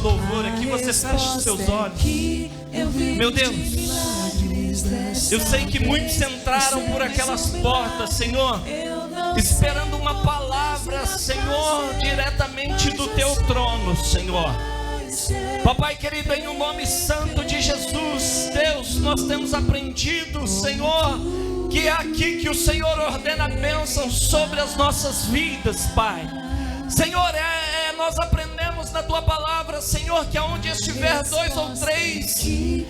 louvor aqui, você fecha os seus olhos. Meu Deus, eu sei que muitos entraram por aquelas portas, Senhor, esperando uma palavra, Senhor, diretamente do teu trono, Senhor. Papai querido, em um nome santo de Jesus, Deus, nós temos aprendido, Senhor, que é aqui que o Senhor ordena a bênção sobre as nossas vidas, Pai. Senhor, nós aprendemos na Tua palavra, Senhor, que aonde estiver 2 ou 3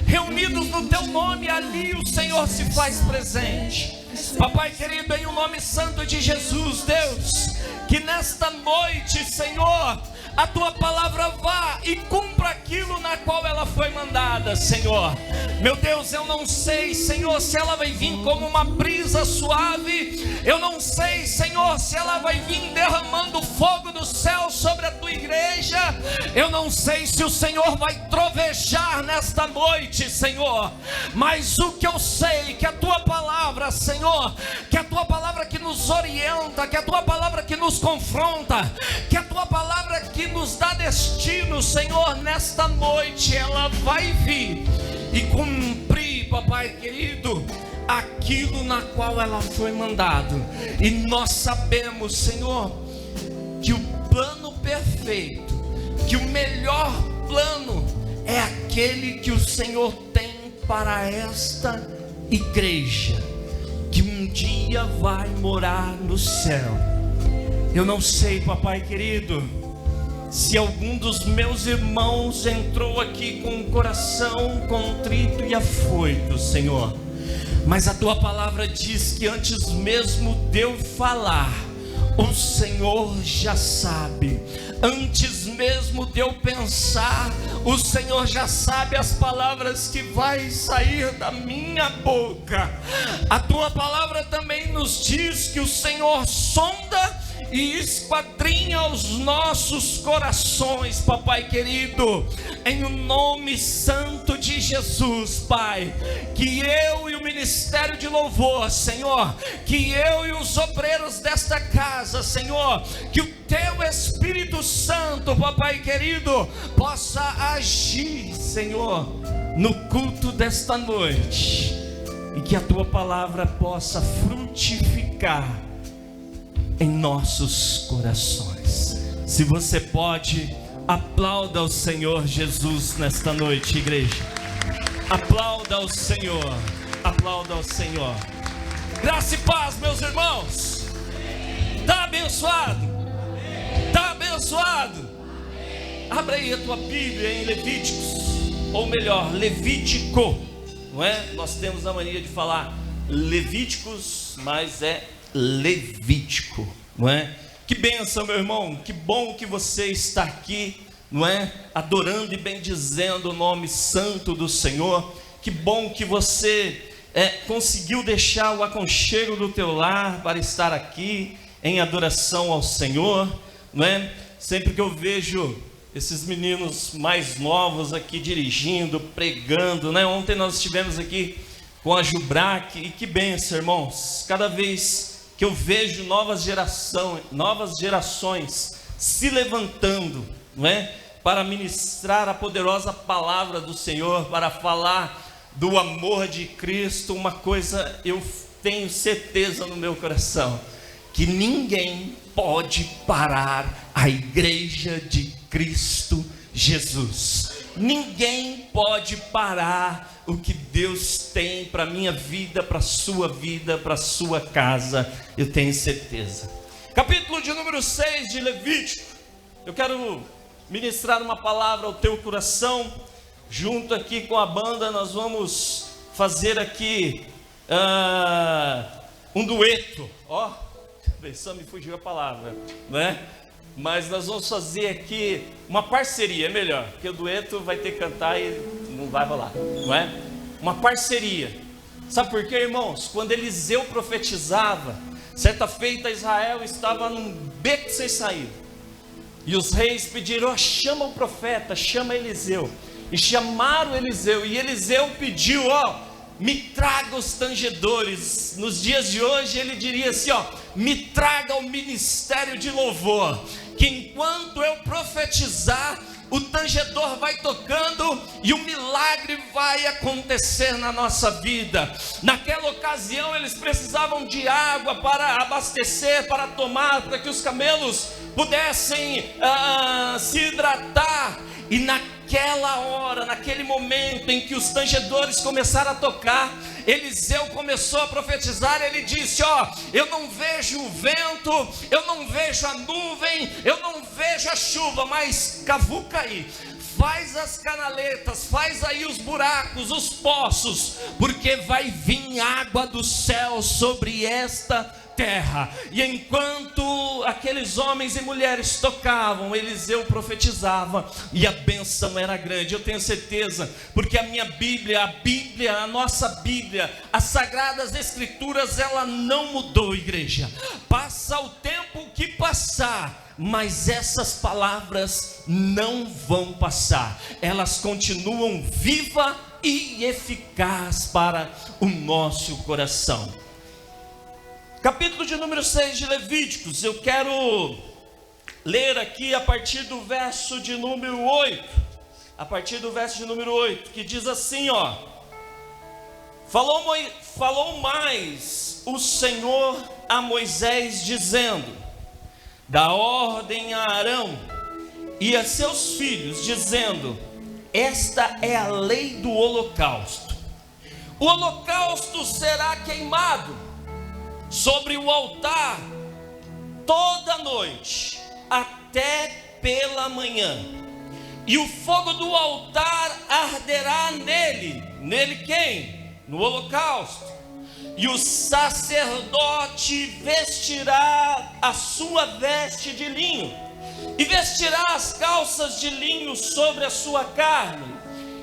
reunidos no Teu nome, ali o Senhor se faz presente. Papai querido, em um nome santo de Jesus, Deus, que nesta noite, Senhor, a Tua palavra vá e cumpra aquilo na qual ela foi mandada, Senhor. Meu Deus, eu não sei, Senhor, se ela vai vir como uma brisa suave. Eu não sei, Senhor, se ela vai vir derramando fogo do céu sobre a Tua igreja. Eu não sei se o Senhor vai trovejar nesta noite, Senhor. Mas o que eu sei, que a Tua palavra, Senhor, que a Tua palavra que nos orienta, que a Tua palavra que nos confronta, que a Tua palavra que nos dá destino, Senhor, nesta noite ela vai vir e cumprir, papai querido, aquilo na qual ela foi mandada. E nós sabemos, Senhor, que o plano perfeito, que o melhor plano é aquele que o Senhor tem para esta igreja, que um dia vai morar no céu. Eu não sei, papai querido, se algum dos meus irmãos entrou aqui com o coração contrito e afoito, Senhor, mas a Tua palavra diz que antes mesmo de eu falar, o Senhor já sabe. Antes mesmo de eu pensar, o Senhor já sabe as palavras que vai sair da minha boca. A Tua palavra também nos diz que o Senhor sonda e esquadrinha os nossos corações, papai querido. Em o nome santo de Jesus, Pai, que eu e o ministério de louvor, Senhor, que eu e os obreiros desta casa, Senhor, que o Teu Espírito Santo, papai querido, possa agir, Senhor, no culto desta noite, e que a Tua palavra possa frutificar em nossos corações. Se você pode, aplauda ao Senhor Jesus nesta noite, igreja. Aplauda ao Senhor, aplauda ao Senhor. Graça e paz, meus irmãos. Está abençoado? Está abençoado? Abra aí a tua Bíblia em Levíticos, ou melhor, Levítico, não é? Nós temos a mania de falar Levíticos, mas é Levítico, não é? Que bênção, meu irmão, que bom que você está aqui, não é? Adorando e bendizendo o nome santo do Senhor. Que bom que você conseguiu deixar o aconchego do teu lar para estar aqui em adoração ao Senhor, não é? Sempre que eu vejo esses meninos mais novos aqui dirigindo, pregando, né? Ontem nós estivemos aqui com a Jubrac, e que bênção, irmãos. Cada vez que eu vejo novas gerações se levantando, não é? Para ministrar a poderosa palavra do Senhor, para falar do amor de Cristo, uma coisa eu tenho certeza no meu coração, que ninguém pode parar a igreja de Cristo Jesus. Ninguém pode parar o que Deus tem para a minha vida, para a sua vida, para a sua casa, eu tenho certeza. Capítulo de número 6 de Levítico. Eu quero ministrar uma palavra ao teu coração. Junto aqui com a banda nós vamos fazer aqui um dueto. Ó, só me fugiu a palavra, né? Mas nós vamos fazer aqui uma parceria, é melhor, porque o dueto vai ter que cantar e não vai rolar, não é? Uma parceria. Sabe por quê, irmãos? Quando Eliseu profetizava, certa feita Israel estava num beco sem saída, e os reis pediram: chama o profeta, chama Eliseu. E chamaram Eliseu, e Eliseu pediu: me traga os tangedores. Nos dias de hoje ele diria assim: me traga o ministério de louvor, que enquanto eu profetizar, o tangedor vai tocando e o milagre vai acontecer na nossa vida. Naquela ocasião eles precisavam de água para abastecer, para tomar, para que os camelos pudessem se hidratar. E naquela hora, naquele momento em que os tangedores começaram a tocar, Eliseu começou a profetizar. Ele disse: eu não vejo o vento, eu não vejo a nuvem, eu não vejo a chuva, mas cavuca aí, faz as canaletas, faz aí os buracos, os poços, porque vai vir água do céu sobre esta terra. E enquanto aqueles homens e mulheres tocavam, Eliseu profetizava, e a bênção era grande. Eu tenho certeza, porque a minha Bíblia, a nossa Bíblia, as Sagradas Escrituras, ela não mudou, igreja. Passa o tempo que passar, mas essas palavras não vão passar, elas continuam viva e eficaz para o nosso coração. Capítulo de número 6 de Levíticos, eu quero ler aqui a partir do verso de número 8, que diz assim, falou mais o Senhor a Moisés, dizendo: dá ordem a Arão e a seus filhos, dizendo: esta é a lei do holocausto. O holocausto será queimado sobre o altar toda noite até pela manhã, e o fogo do altar arderá nele quem? No holocausto. E o sacerdote vestirá a sua veste de linho, e vestirá as calças de linho sobre a sua carne,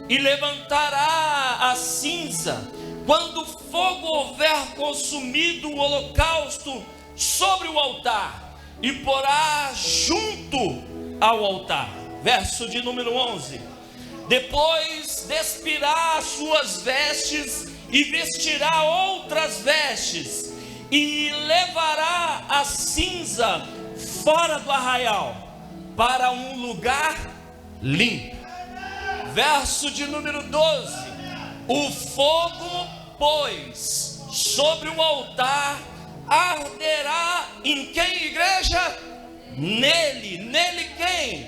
e levantará a cinza quando o fogo houver consumido o holocausto sobre o altar, e porá junto ao altar. Verso de número 11: depois despirá as suas vestes e vestirá outras vestes, e levará a cinza fora do arraial para um lugar limpo. Verso de número 12: o fogo, pois, sobre o altar arderá em quem, igreja? Nele quem?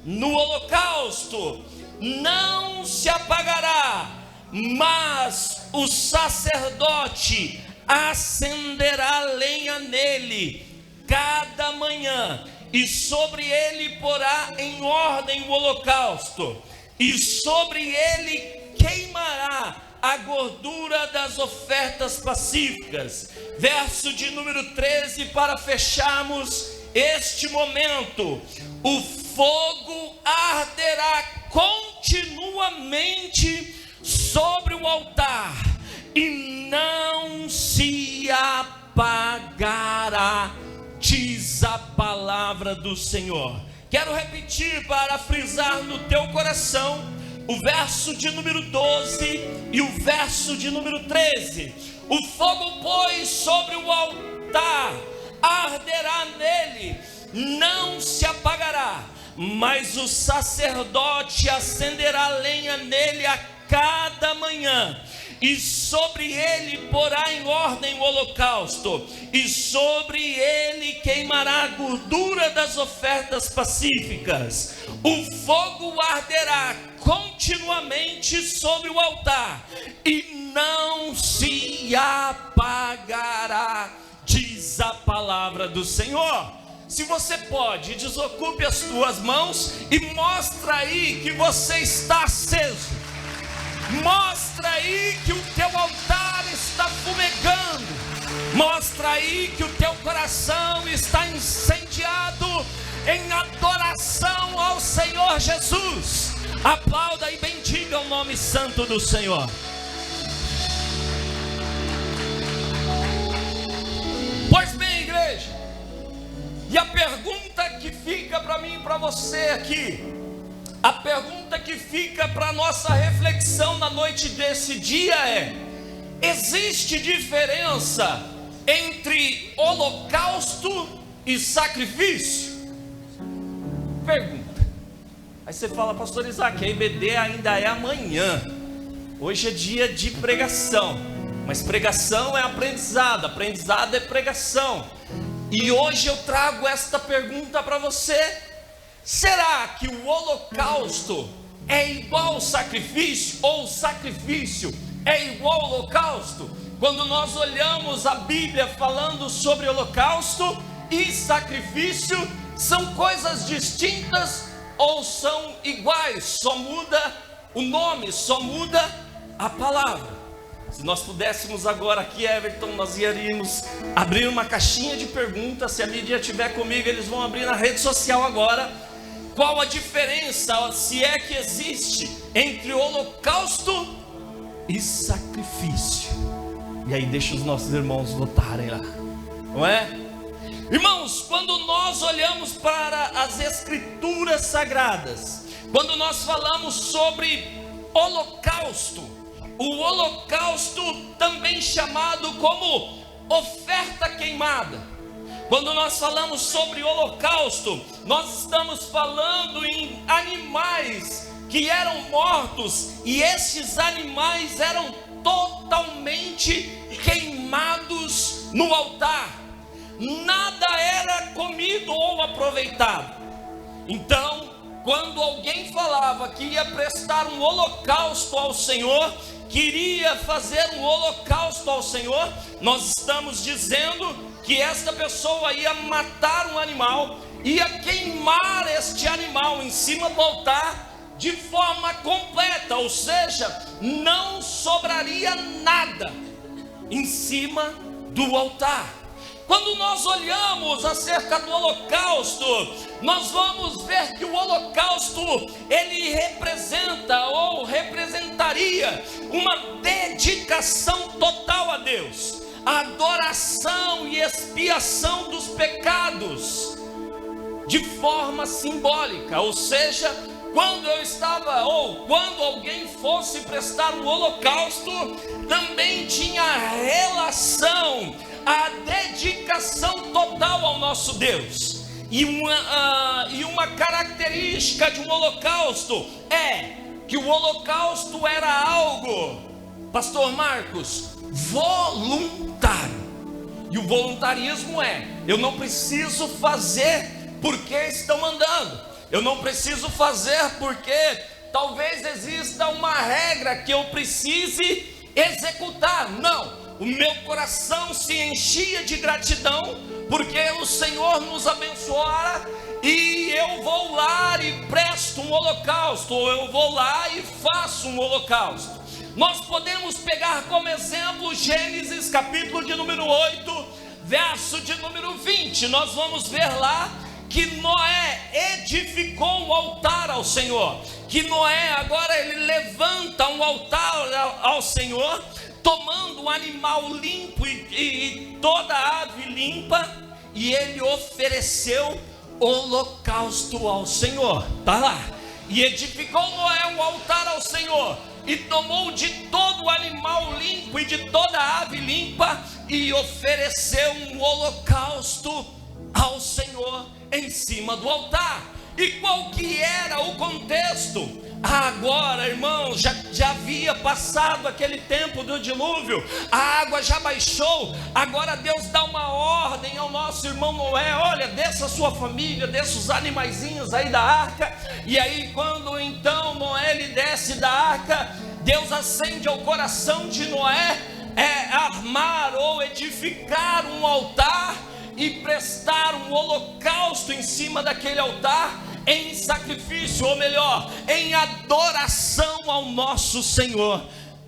No holocausto. Não se apagará, mas o sacerdote acenderá lenha nele cada manhã, e sobre ele porá em ordem o holocausto, e sobre ele queimará a gordura das ofertas pacíficas. Verso de número 13, para fecharmos este momento: o fogo arderá continuamente sobre o altar e não se apagará, diz a palavra do Senhor. Quero repetir para frisar no teu coração o verso de número 12 e o verso de número 13. O fogo, pois, sobre o altar arderá nele, não se apagará, mas o sacerdote acenderá lenha nele a cada manhã, e sobre ele porá em ordem o holocausto, e sobre ele queimará a gordura das ofertas pacíficas. O fogo arderá continuamente sobre o altar e não se apagará, diz a palavra do Senhor. Se você pode, desocupe as tuas mãos e mostra aí que você está aceso. Mostra aí que o teu altar está fumegando. Mostra aí que o teu coração está incendiado em adoração ao Senhor Jesus. Aplauda e bendiga o nome santo do Senhor. Pois bem, igreja, e a pergunta que fica para mim e para você aqui, a pergunta que fica para nossa reflexão na noite desse dia é: existe diferença entre holocausto e sacrifício? Pergunta. Aí você fala: pastor Isaac, a IBD ainda é amanhã, hoje é dia de pregação, mas pregação é aprendizado, aprendizado é pregação. E hoje eu trago esta pergunta para você: será que o holocausto é igual ao sacrifício, ou o sacrifício é igual ao holocausto? Quando nós olhamos a Bíblia falando sobre holocausto e sacrifício, são coisas distintas ou são iguais? Só muda o nome, só muda a palavra. Se nós pudéssemos agora aqui, Everton, nós iríamos abrir uma caixinha de perguntas. Se a mídia estiver comigo, eles vão abrir na rede social agora. Qual a diferença, se é que existe, entre holocausto e sacrifício? E aí deixa os nossos irmãos votarem lá, não é? Irmãos, quando nós olhamos para as escrituras sagradas, quando nós falamos sobre holocausto, o holocausto também chamado como oferta queimada. Quando nós falamos sobre holocausto, nós estamos falando em animais que eram mortos, e esses animais eram totalmente queimados no altar. Nada era comido ou aproveitado. Então, quando alguém falava que ia prestar um holocausto ao Senhor, queria fazer um holocausto ao Senhor, nós estamos dizendo que esta pessoa ia matar um animal, ia queimar este animal em cima do altar de forma completa, ou seja, não sobraria nada em cima do altar. Quando nós olhamos acerca do holocausto, nós vamos ver que o holocausto, ele representa ou representaria uma dedicação total a Deus, a adoração e expiação dos pecados, de forma simbólica. Ou seja, quando eu estava, ou quando alguém fosse prestar um holocausto, também tinha relação, a dedicação total ao nosso Deus. E uma característica de um holocausto é que o holocausto era algo, pastor Marcos, voluntário. E o voluntarismo é: eu não preciso fazer porque estão mandando, eu não preciso fazer porque talvez exista uma regra que eu precise executar. Não, o meu coração se enchia de gratidão, porque o Senhor nos abençoara, e eu vou lá e presto um holocausto, ou eu vou lá e faço um holocausto. Nós podemos pegar como exemplo Gênesis capítulo de número 8, verso de número 20, nós vamos ver lá que Noé edificou um altar ao Senhor, que Noé agora ele levanta um altar ao Senhor, tomando um animal limpo e toda ave limpa, e ele ofereceu holocausto ao Senhor. Está lá. E edificou Noé um altar ao Senhor, e tomou de todo o animal limpo e de toda a ave limpa, e ofereceu um holocausto ao Senhor em cima do altar. E qual que era o contexto? Agora, irmãos, já havia passado aquele tempo do dilúvio, a água já baixou. Agora Deus dá uma ordem ao nosso irmão Noé: olha, desça a sua família, desça os animaizinhos aí da arca. E aí quando então Noé ele desce da arca, Deus acende ao coração de Noé armar ou edificar um altar e prestar um holocausto em cima daquele altar, em sacrifício, ou melhor, em adoração ao nosso Senhor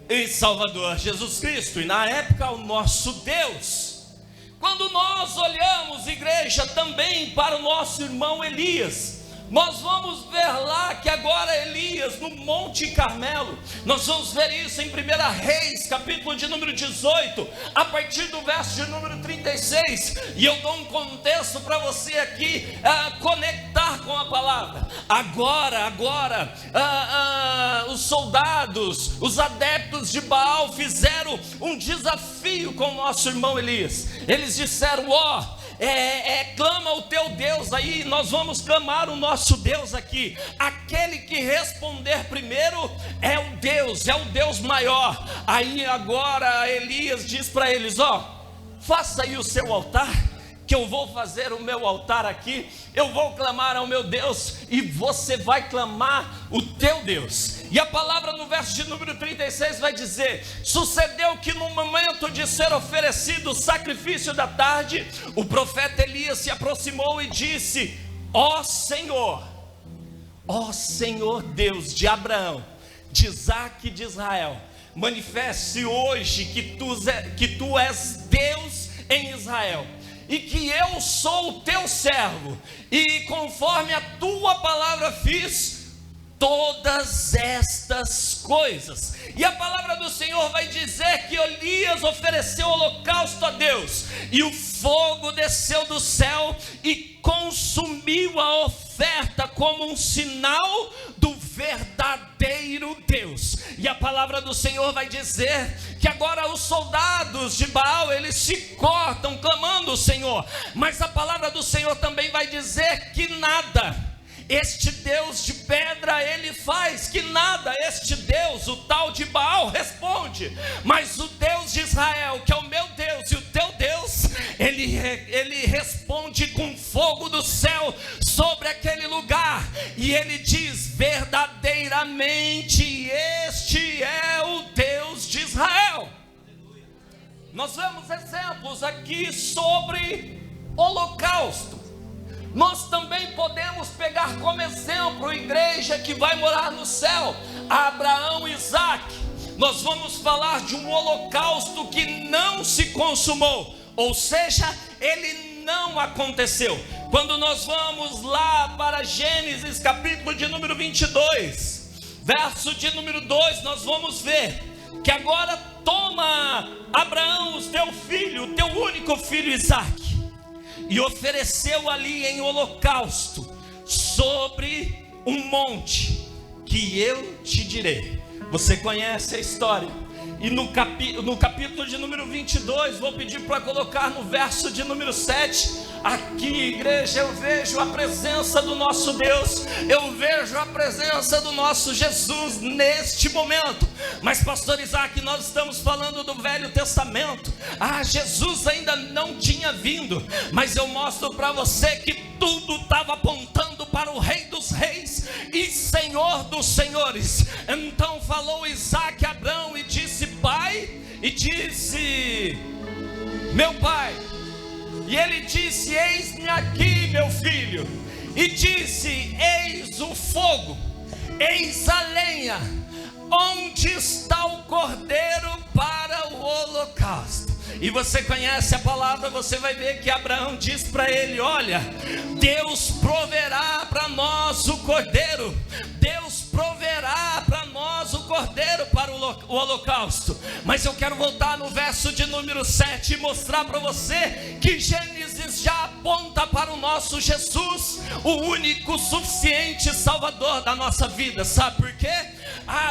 e Salvador Jesus Cristo, e na época ao nosso Deus. Quando nós olhamos, igreja, também para o nosso irmão Elias, nós vamos ver lá que agora Elias no Monte Carmelo, nós vamos ver isso em 1 Reis, capítulo de número 18, a partir do verso de número 36, e eu dou um contexto para você aqui conectar com a palavra. Agora, os soldados, os adeptos de Baal fizeram um desafio com o nosso irmão Elias. Eles disseram: clama o teu Deus. Aí nós vamos clamar o nosso Deus aqui. Aquele que responder primeiro é o Deus maior. Aí agora Elias diz para eles: faça aí o seu altar, que eu vou fazer o meu altar aqui, eu vou clamar ao meu Deus, e você vai clamar o teu Deus. E a palavra no verso de número 36 vai dizer: sucedeu que no momento de ser oferecido o sacrifício da tarde, o profeta Elias se aproximou e disse: ó Senhor Deus de Abraão, de Isaque e de Israel, manifeste hoje que tu és Deus em Israel, e que eu sou o teu servo, e conforme a tua palavra fiz todas estas coisas. E a palavra do Senhor vai dizer que Elias ofereceu holocausto a Deus, e o fogo desceu do céu e consumiu a oferta como um sinal do verdadeiro Deus. E a palavra do Senhor vai dizer que agora os soldados de Baal, eles se cortam clamando o Senhor, mas a palavra do Senhor também vai dizer que nada este Deus de pedra ele faz, que nada este Deus, o tal de Baal, responde. Mas o Deus de Israel, que é o meu Deus e o teu Deus, ele responde com fogo do céu sobre aquele lugar, e ele diz: verdadeiramente este é o Deus de Israel. Nós vemos exemplos aqui sobre holocausto. Nós também podemos pegar como exemplo a igreja que vai morar no céu, Abraão e Isaque. Nós vamos falar de um holocausto que não se consumou, ou seja, ele não aconteceu. Quando nós vamos lá para Gênesis capítulo de número 22, verso de número 2, nós vamos ver que agora toma Abraão o teu filho, o teu único filho Isaque, e ofereceu ali em holocausto sobre um monte que eu te direi. Você conhece a história. E no capítulo de número 22, vou pedir para colocar no verso de número 7. Aqui, igreja, eu vejo a presença do nosso Deus, eu vejo a presença do nosso Jesus neste momento. Mas pastor Isaac, nós estamos falando do Velho Testamento. Jesus ainda não tinha vindo, mas eu mostro para você que tudo estava apontando para o Rei dos Reis e Senhor dos Senhores. Então falou Isaque a Abraão e disse: pai, e disse: meu pai. E ele disse: eis-me aqui, meu filho. E disse: eis o fogo, eis a lenha, onde está o cordeiro para o holocausto? E você conhece a palavra, você vai ver que Abraão diz para ele: olha, Deus proverá para nós o cordeiro, Deus proverá para nós o cordeiro para o holocausto. Mas eu quero voltar no verso de número 7 e mostrar para você que Gênesis já aponta para o nosso Jesus, o único suficiente Salvador da nossa vida. Sabe por quê?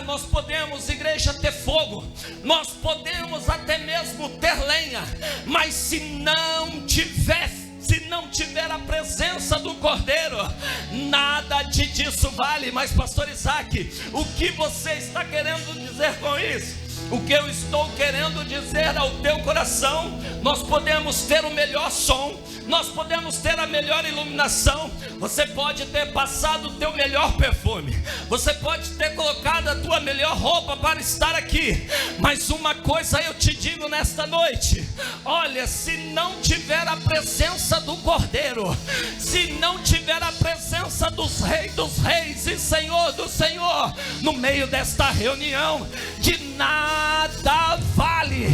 Nós podemos, igreja, ter fogo, nós podemos até mesmo ter lenha, mas se não tiver a presença do cordeiro, nada disso vale. Mas pastor Isaac, o que você está querendo dizer com isso? O que eu estou querendo dizer ao teu coração: nós podemos ter o melhor som, nós podemos ter a melhor iluminação, você pode ter passado o teu melhor perfume, você pode ter colocado a tua melhor roupa para estar aqui, mas uma coisa eu te digo nesta noite: olha, se não tiver a presença do Cordeiro, se não tiver a presença dos Reis dos Reis e Senhor do Senhor no meio desta reunião, de nada vale,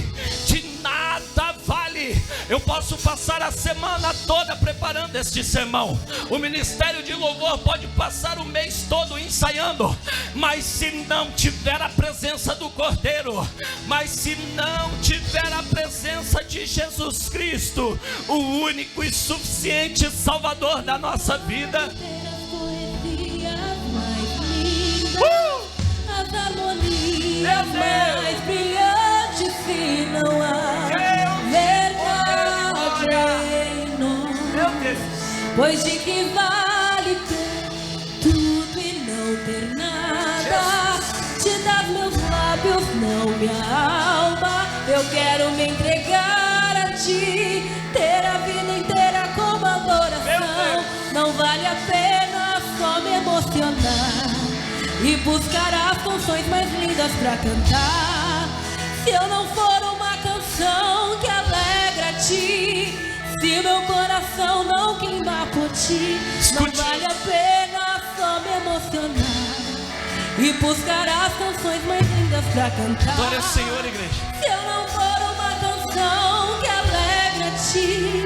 de nada vale. Eu posso passar a semana toda preparando este sermão, o ministério de louvor pode passar o mês todo ensaiando, mas se não tiver a presença do Cordeiro, mas se não tiver a presença de Jesus Cristo, o único e suficiente Salvador da nossa vida, as harmonias mais brilhantes, se não há verdade em nós. Pois de que vale ter tudo e não ter nada? Te dar meus lábios, não minha alma. Eu quero me entregar a ti, ter a vida inteira como adoração. Não vale a pena só me emocionar e buscar as canções mais lindas pra cantar, se eu não for uma canção que alegra a ti, se meu coração não queimar por ti. Não vale a pena só me emocionar e buscar as canções mais lindas pra cantar. Glória ao Senhor, igreja. Se eu não for uma canção que alegra a ti,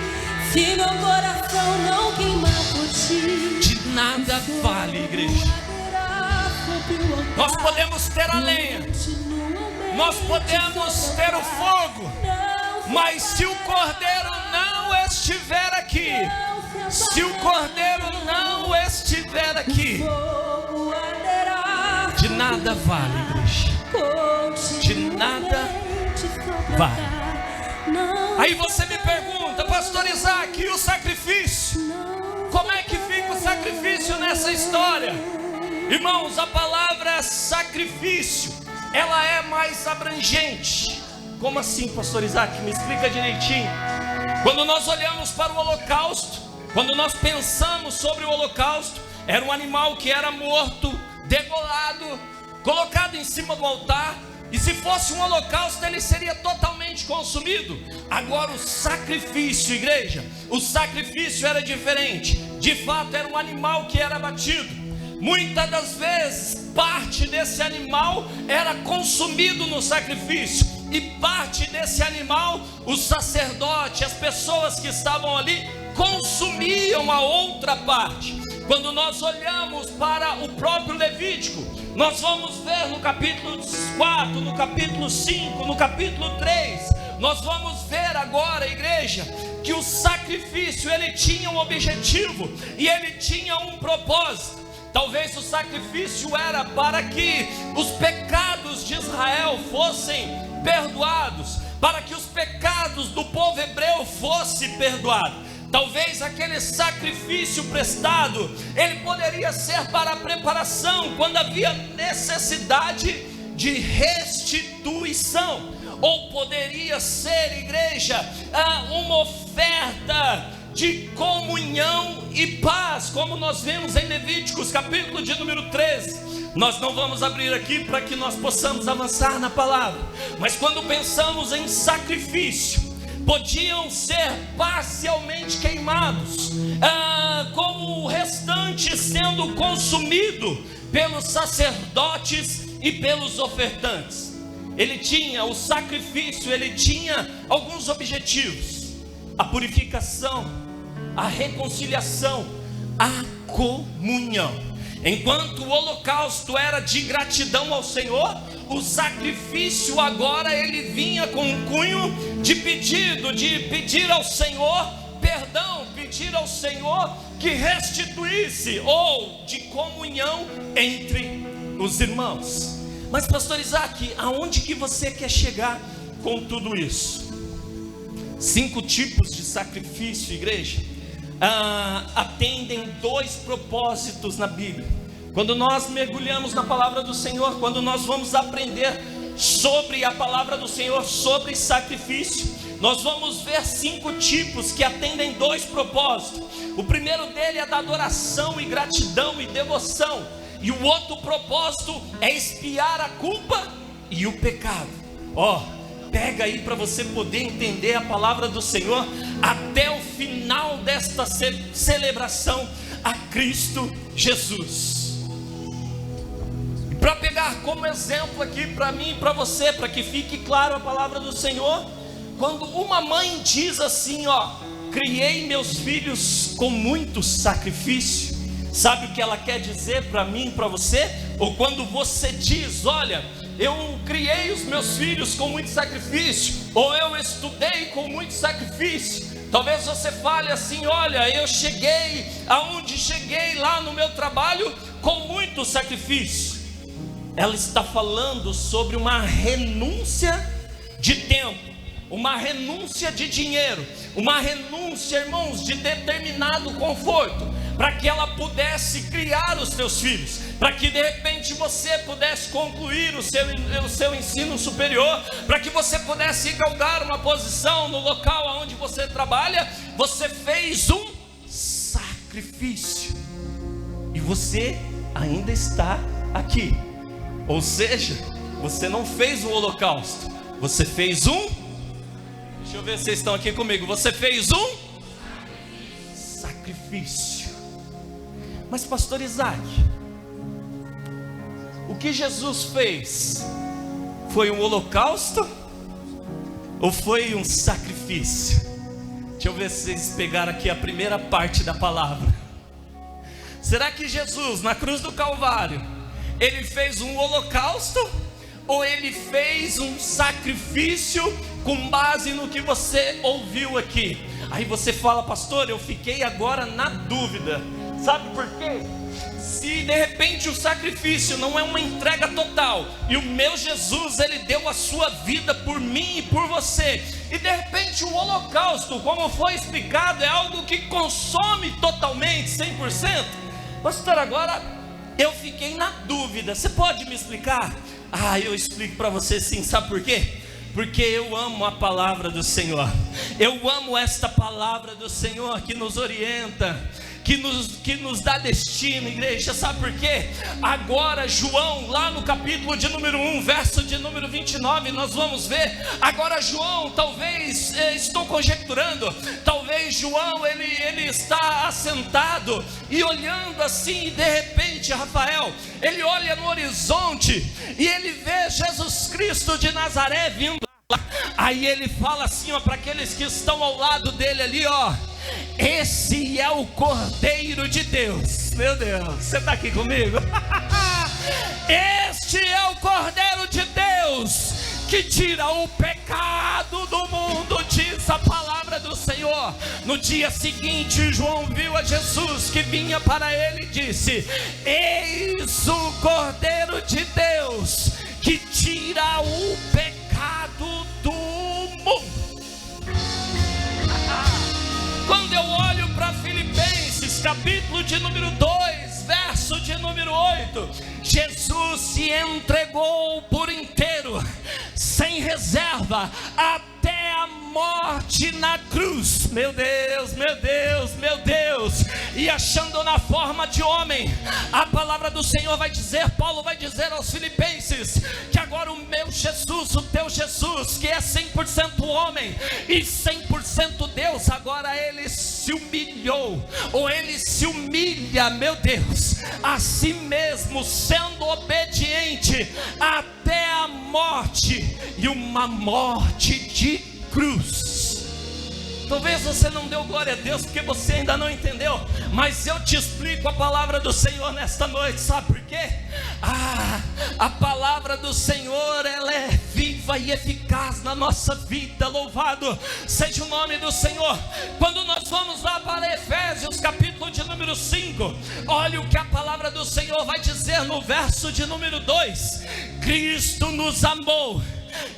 se meu coração não queimar por ti, de nada vale, igreja. Nós podemos ter a lenha, nós podemos ter o fogo, mas se o Cordeiro não estiver aqui, se o Cordeiro não estiver aqui, de nada vale, igreja. De nada vale. Aí você me pergunta, pastor Isaac, e o sacrifício? Como é que fica o sacrifício nessa história? Irmãos, a palavra sacrifício, ela é mais abrangente. Como assim, pastor Isaac? Me explica direitinho. Quando nós olhamos para o holocausto, quando nós pensamos sobre o holocausto, era um animal que era morto, degolado, colocado em cima do altar, e se fosse um holocausto, ele seria totalmente consumido. Agora o sacrifício, igreja, o sacrifício era diferente. De fato, era um animal que era abatido. Muitas das vezes, parte desse animal era consumido no sacrifício, e parte desse animal, o sacerdote, as pessoas que estavam ali, consumiam a outra parte. Quando nós olhamos para o próprio Levítico, nós vamos ver no capítulo 4, no capítulo 5, no capítulo 3, nós vamos ver agora, igreja, que o sacrifício, ele tinha um objetivo, e ele tinha um propósito. Talvez o sacrifício era para que os pecados de Israel fossem perdoados, para que os pecados do povo hebreu fossem perdoados. Talvez aquele sacrifício prestado, ele poderia ser para a preparação, quando havia necessidade de restituição, ou poderia ser, igreja, uma oferta de comunhão e paz, como nós vemos em Levíticos, capítulo de número 13. Nós não vamos abrir aqui para que nós possamos avançar na palavra, mas quando pensamos em sacrifício, podiam ser parcialmente queimados, como o restante sendo consumido pelos sacerdotes e pelos ofertantes. Ele tinha o sacrifício, ele tinha alguns objetivos: a purificação, a reconciliação, a comunhão. Enquanto o holocausto era de gratidão ao Senhor, o sacrifício agora ele vinha com um cunho de pedido, de pedir ao Senhor perdão, pedir ao Senhor que restituísse, ou de comunhão entre os irmãos. Mas pastor Isaac, aonde que você quer chegar com tudo isso? 5 tipos de sacrifício, igreja, atendem 2 propósitos na Bíblia. Quando nós mergulhamos na palavra do Senhor, quando nós vamos aprender sobre a palavra do Senhor, sobre sacrifício, nós vamos ver 5 tipos que atendem 2 propósitos. O primeiro dele é da adoração e gratidão e devoção, e o outro propósito é expiar a culpa e o pecado. Pega aí para você poder entender a palavra do Senhor até o final desta celebração a Cristo Jesus. E para pegar como exemplo aqui para mim e para você, para que fique claro a palavra do Senhor, quando uma mãe diz assim, criei meus filhos com muito sacrifício, sabe o que ela quer dizer para mim e para você? Ou quando você diz, olha, eu criei os meus filhos com muito sacrifício, ou eu estudei com muito sacrifício. Talvez você fale assim, olha, eu cheguei aonde cheguei lá no meu trabalho com muito sacrifício. Ela está falando sobre uma renúncia de tempo, uma renúncia de dinheiro, uma renúncia, irmãos, de determinado conforto, para que ela pudesse criar os teus filhos, para que de repente você pudesse concluir o seu ensino superior, para que você pudesse galgar uma posição no local onde você trabalha. Você fez um sacrifício, e você ainda está aqui. Ou seja, você não fez o holocausto, você fez um... Deixa eu ver se vocês estão aqui comigo. Você fez um sacrifício. Mas pastor Isaac, o que Jesus fez foi um holocausto ou foi um sacrifício? Deixa eu ver se vocês pegaram aqui a primeira parte da palavra. Será que Jesus, na cruz do Calvário, ele fez um holocausto ou ele fez um sacrifício com base no que você ouviu aqui? Aí você fala: pastor, eu fiquei agora na dúvida. Sabe por quê? Se de repente o sacrifício não é uma entrega total, e o meu Jesus, ele deu a sua vida por mim e por você, e de repente o holocausto, como foi explicado, é algo que consome totalmente, 100%. Pastor, agora eu fiquei na dúvida, você pode me explicar? Eu explico para você sim. Sabe por quê? Porque eu amo a palavra do Senhor. Eu amo esta palavra do Senhor que nos orienta, que nos dá destino, igreja. Sabe por quê? Agora João, lá no capítulo de número 1, verso de número 29, nós vamos ver. Agora João, talvez, estou conjecturando, talvez João, ele está assentado e olhando assim, e de repente, Rafael, ele olha no horizonte e ele vê Jesus Cristo de Nazaré vindo. Aí ele fala assim, para aqueles que estão ao lado dele ali, esse é o Cordeiro de Deus. Meu Deus, você está aqui comigo? Este é o Cordeiro de Deus que tira o pecado do mundo, diz a palavra do Senhor. No dia seguinte, João viu a Jesus que vinha para ele e disse: eis o Cordeiro de Deus que tira o pecado do mundo. Quando eu olho para Filipenses, capítulo de número 2, verso de número 8, Jesus se entregou por inteiro, sem reserva, até a morte na cruz. Meu Deus, meu Deus, meu Deus. E achando na forma de homem, a palavra do Senhor vai dizer, Paulo vai dizer aos Filipenses, que agora o meu Jesus, o teu Jesus, que é 100% homem e 100% Deus, agora ele se humilhou, ou ele se humilha, meu Deus, a si mesmo, sendo obediente até a morte, e uma morte de cruz. Talvez você não deu glória a Deus porque você ainda não entendeu, mas eu te explico a palavra do Senhor nesta noite. Sabe por quê? A palavra do Senhor, ela é viva e eficaz na nossa vida. Louvado seja o nome do Senhor. Quando nós vamos lá para Efésios, capítulo de número 5, olha o que a palavra do Senhor vai dizer no verso de número 2: Cristo nos amou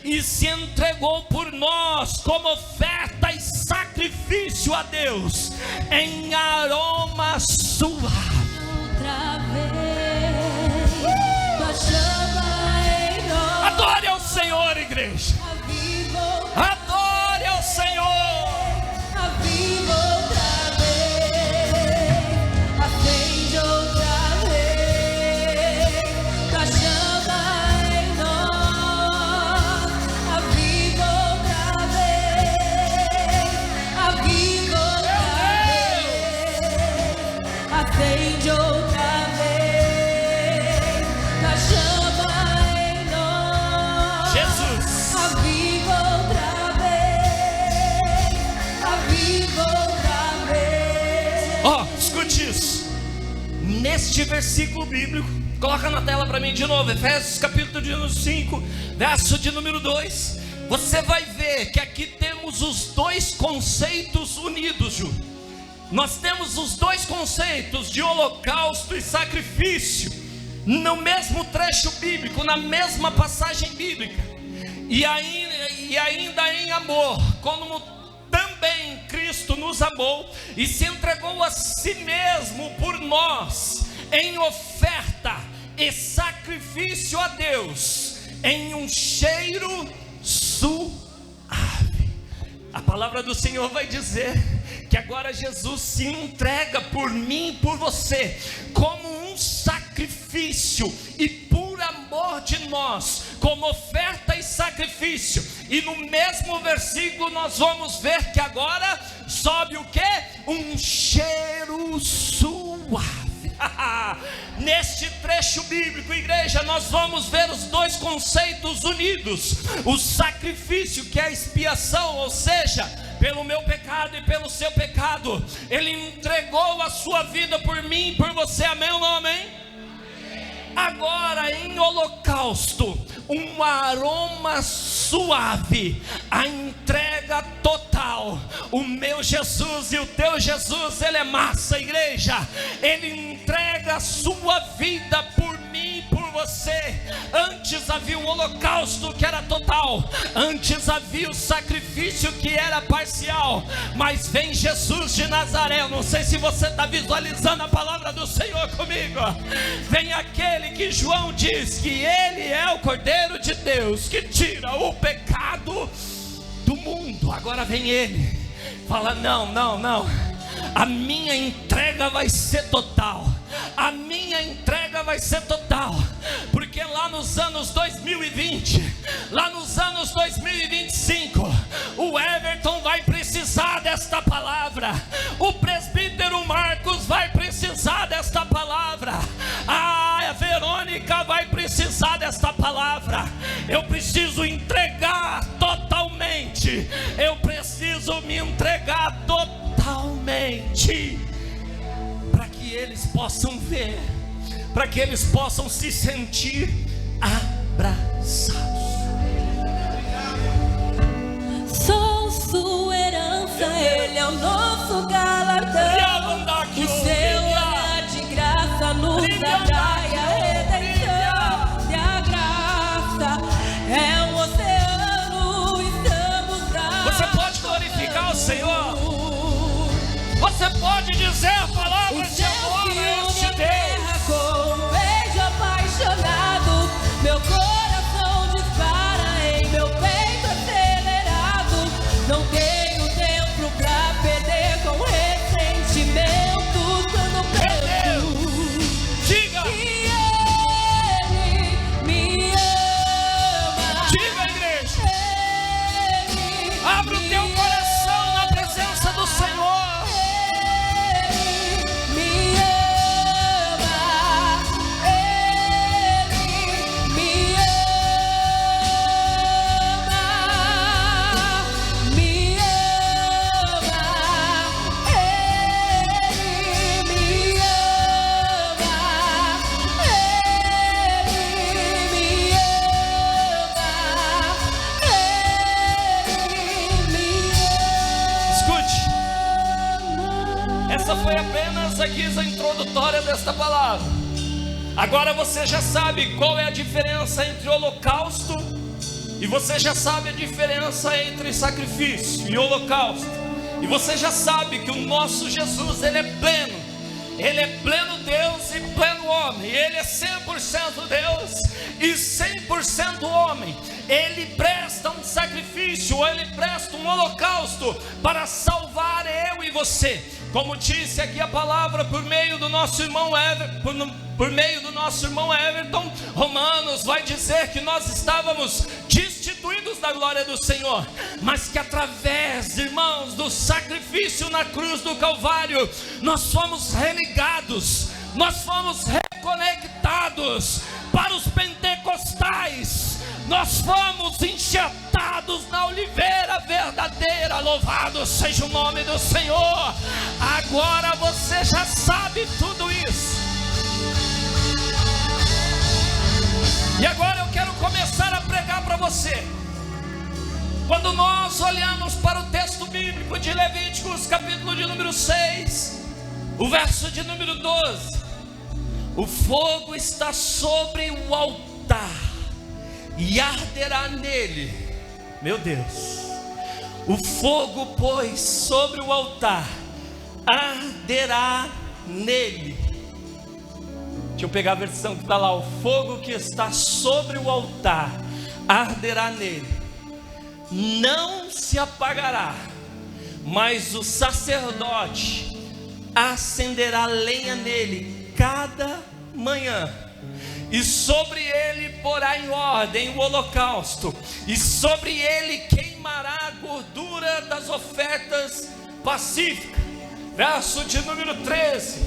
e se entregou por nós como oferta e sacrifício a Deus em aroma suave. Outra vez, tua chama em nós. Adore ao Senhor, igreja. Adore ao Senhor. Aviva outra vez, acende outra vez, tua chama em nós. Aviva outra vez, aviva outra vez, acende outra vez, tua chama em nós. Jesus. Aviva outra vez, aviva outra vez. Escute isso. Neste versículo bíblico, coloca na tela para mim de novo, Efésios capítulo de número 5, verso de número 2. Você vai ver que aqui temos os dois conceitos unidos, Ju. Nós temos os dois conceitos de holocausto e sacrifício no mesmo trecho bíblico, na mesma passagem bíblica. e ainda em amor, como também Cristo nos amou e se entregou a si mesmo por nós, em oferta e sacrifício a Deus, em um cheiro suave. A palavra do Senhor vai dizer que agora Jesus se entrega por mim e por você, como um sacrifício, e por amor de nós, como oferta e sacrifício. E no mesmo versículo nós vamos ver que agora sobe o que? Um cheiro suave. Neste trecho bíblico, igreja, nós vamos ver os dois conceitos unidos: o sacrifício, que é a expiação, ou seja, pelo meu pecado e pelo seu pecado, Ele entregou a sua vida por mim e por você, amém ou não amém? Agora em holocausto, um aroma suave, a entrega total. O meu Jesus e o teu Jesus, Ele é massa, igreja. Ele entrega a sua vida por mim e por você. Antes havia um holocausto que era total, antes havia o sacrifício que era parcial, mas vem Jesus de Nazaré. Eu não sei se você está visualizando a palavra do Senhor comigo. Vem aquele que João diz que Ele é o Cordeiro de Deus, que tira o pecado do mundo. Agora vem Ele, fala: não, a minha entrega vai ser total. A minha entrega vai ser total, porque lá nos anos 2020, lá nos anos 2025, o Everton vai precisar desta palavra, o presbítero Marcos vai precisar desta palavra, a Verônica vai precisar desta palavra. Eu preciso entregar totalmente, eu preciso me entregar totalmente, para que eles possam ver, para que eles possam se sentir abraçados. Sou sua herança, Ele é o nosso galardão. O seu olhar de graça nos atrai a redenção. E a graça é um oceano, estamos pra... Você pode glorificar o Senhor? Você pode dizer a palavra de amor a este Deus? Com um beijo apaixonado, meu coração dispara em meu peito acelerado. Não tenho tempo pra perder com ressentimentos quando penso. Diga! Que Ele me ama. Diga, igreja! Ele Abra o teu coração na presença do Senhor. Foi apenas a guisa introdutória desta palavra. Agora você já sabe qual é a diferença entre holocausto, e você já sabe a diferença entre sacrifício e holocausto, e você já sabe que o nosso Jesus, Ele é pleno. Ele é pleno Deus e pleno homem. Ele é 100% Deus e 100% homem. Ele presta um sacrifício, ou Ele presta um holocausto para salvar eu e você. Como disse aqui a palavra por meio do nosso irmão Everton, Romanos vai dizer que nós estávamos destituídos da glória do Senhor, mas que através, irmãos, do sacrifício na cruz do Calvário, nós fomos religados, nós fomos reconectados para os pentecostais. Nós fomos enxertados na oliveira verdadeira. Louvado seja o nome do Senhor. Agora você já sabe tudo isso. E agora eu quero começar a pregar para você. Quando nós olhamos para o texto bíblico de Levíticos, capítulo de número 6, o verso de número 12: o fogo está sobre o altar, e arderá nele. Meu Deus. O fogo, pois, sobre o altar arderá nele. Deixa eu pegar a versão que está lá. O fogo que está sobre o altar arderá nele, não se apagará, mas o sacerdote acenderá lenha nele cada manhã, e sobre ele porá em ordem o holocausto, e sobre ele queimará a gordura das ofertas pacíficas. Verso de número 13: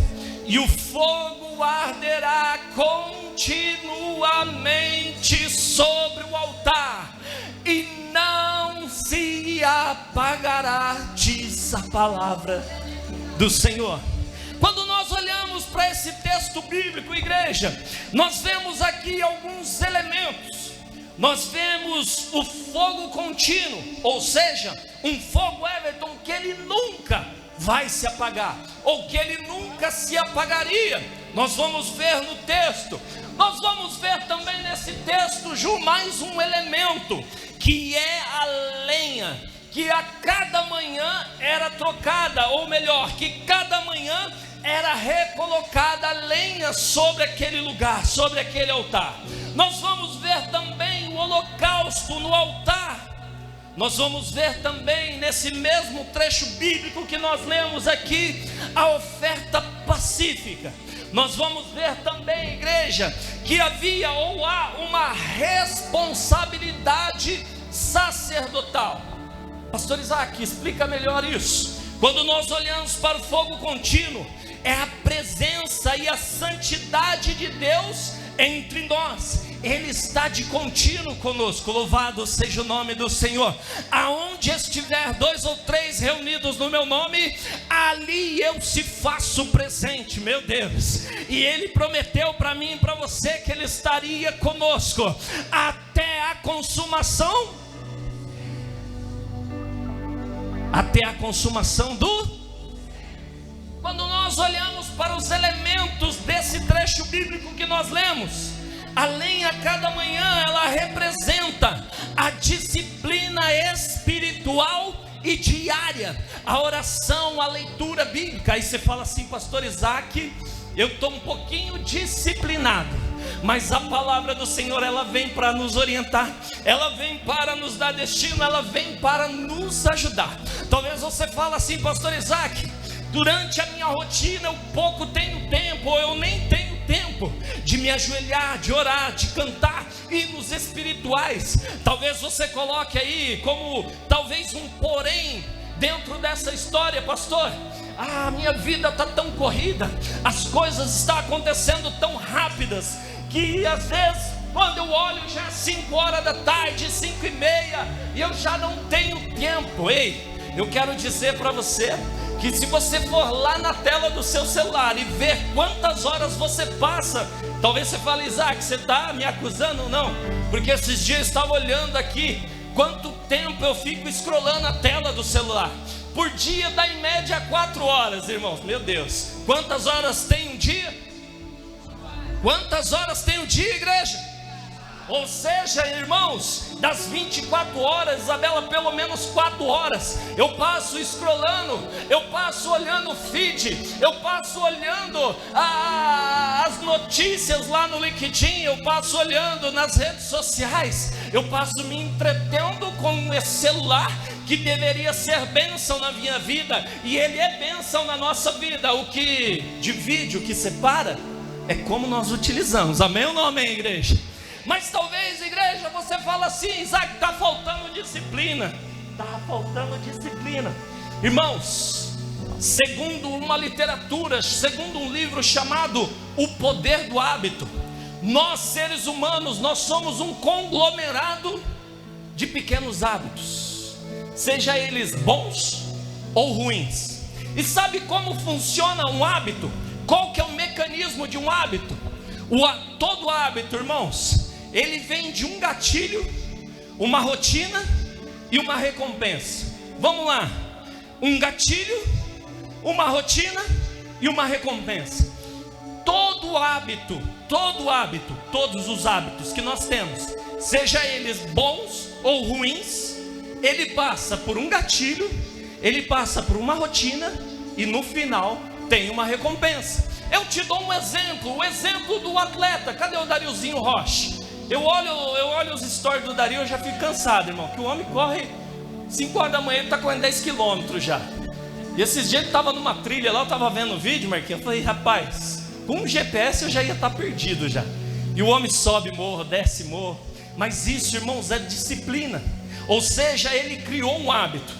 e o fogo arderá continuamente sobre o altar, e não se apagará, diz a palavra do Senhor. Quando nós olhamos para esse texto bíblico, igreja, nós vemos aqui alguns elementos. Nós vemos o fogo contínuo, ou seja, um fogo, Everton, que ele nunca vai se apagar, ou que ele nunca se apagaria. Nós vamos ver no texto. Nós vamos ver também nesse texto, Ju, mais um elemento, que é a lenha, que a cada manhã era trocada, ou melhor, que cada manhã era recolocada a lenha sobre aquele lugar, sobre aquele altar. Nós vamos ver também o holocausto no altar. Nós vamos ver também nesse mesmo trecho bíblico que nós lemos aqui, a oferta pacífica. Nós vamos ver também, igreja, que havia ou há uma responsabilidade sacerdotal. Pastor Isaac, explica melhor isso. Quando nós olhamos para o fogo contínuo, é a presença e a santidade de Deus entre nós. Ele está de contínuo conosco. Louvado seja o nome do Senhor. Aonde estiver 2 ou 3 reunidos no meu nome, ali eu se faço presente. Meu Deus. E Ele prometeu para mim e para você que Ele estaria conosco até a consumação. Até a consumação do... Quando nós olhamos para os elementos desse trecho bíblico que nós lemos, a lenha a cada manhã, ela representa a disciplina espiritual e diária, a oração, a leitura bíblica. Aí você fala assim, pastor Isaac, eu estou um pouquinho disciplinado, mas a palavra do Senhor, ela vem para nos orientar, ela vem para nos dar destino, ela vem para nos ajudar. Talvez você fale assim, pastor Isaac, durante a minha rotina eu pouco tenho tempo, ou eu nem tenho tempo de me ajoelhar, de orar, de cantar hinos espirituais. Talvez você coloque aí como talvez um porém dentro dessa história, pastor. Ah, minha vida está tão corrida, as coisas estão acontecendo tão rápidas, que às vezes quando eu olho já é 5 horas da tarde, 5 e meia, e eu já não tenho tempo. Ei, eu quero dizer para você que se você for lá na tela do seu celular e ver quantas horas você passa, talvez você fale, Isaac, você está me acusando ou não? Porque esses dias eu estava olhando aqui, quanto tempo eu fico scrollando a tela do celular. Por dia dá em média 4 horas, irmãos. Meu Deus, quantas horas tem um dia? Quantas horas tem um dia, igreja? Ou seja, irmãos, das 24 horas, Isabela, pelo menos 4 horas eu passo scrollando, eu passo olhando o feed, eu passo olhando as notícias lá no LinkedIn, eu passo olhando nas redes sociais, eu passo me entretendo com esse celular que deveria ser bênção na minha vida, e ele é bênção na nossa vida. O que divide, o que separa é como nós utilizamos. Amém ou não amém, igreja? Mas talvez, igreja, você fala assim, Isaac, está faltando disciplina. Está faltando disciplina. Irmãos, segundo uma literatura, segundo um livro chamado O Poder do Hábito, nós seres humanos, nós somos um conglomerado de pequenos hábitos, seja eles bons ou ruins. E sabe como funciona um hábito? Qual que é o mecanismo de um hábito? Todo hábito, irmãos, ele vem de um gatilho, uma rotina e uma recompensa. Vamos lá, um gatilho, uma rotina e uma recompensa. Todo hábito todo hábito, todos os hábitos que nós temos, seja eles bons ou ruins, ele passa por um gatilho, ele passa por uma rotina e no final tem uma recompensa. Eu te dou um exemplo, o exemplo do atleta. Cadê o Dariozinho Rocha? Eu olho os stories do Dario, eu já fico cansado, irmão, que o homem corre 5 horas da manhã, ele está correndo 10 quilômetros já. E esses dias ele estava numa trilha lá, eu estava vendo o vídeo, Marquinhos, eu falei, rapaz, com um GPS eu já ia estar perdido já. E o homem sobe morro, desce morro. Mas isso, irmãos, é disciplina. Ou seja, ele criou um hábito.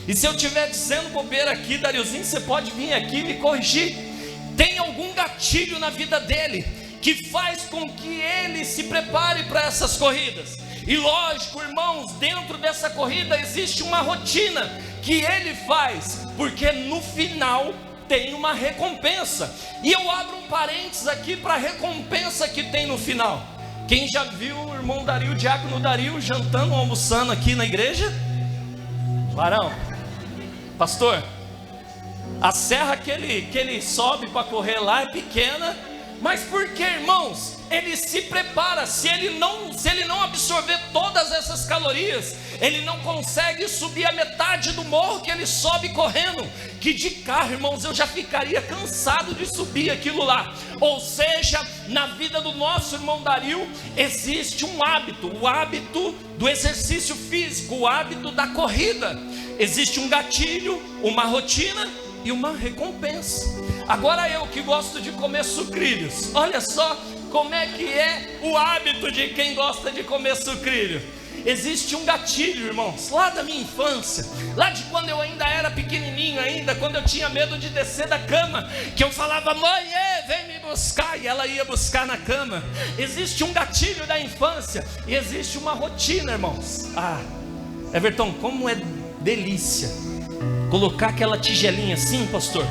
E se eu estiver dizendo bobeira aqui, Dariozinho, você pode vir aqui me corrigir. Tem algum gatilho na vida dele que faz com que ele se prepare para essas corridas. E lógico, irmãos, dentro dessa corrida existe uma rotina que ele faz, porque no final tem uma recompensa. E eu abro um parênteses aqui para a recompensa que tem no final. Quem já viu o irmão Dario, o diácono Dario, jantando, almoçando aqui na igreja? Varão, pastor, a serra que ele sobe para correr lá é pequena, mas por que, irmãos? Ele se prepara. Se ele não absorver todas essas calorias, ele não consegue subir a metade do morro que ele sobe correndo, que de carro, irmãos, eu já ficaria cansado de subir aquilo lá. Ou seja, na vida do nosso irmão Dario existe um hábito, o hábito do exercício físico, o hábito da corrida. Existe um gatilho, uma rotina e uma recompensa. Agora eu que gosto de comer sucrilhos, olha só como é que é o hábito de quem gosta de comer sucrilho. Existe um gatilho, irmãos, lá da minha infância, lá de quando eu ainda era pequenininho ainda, quando eu tinha medo de descer da cama, que eu falava, mãe, vem me buscar, e ela ia buscar na cama. Existe um gatilho da infância e existe uma rotina, irmãos. Everton, como é delícia colocar aquela tigelinha assim, pastor,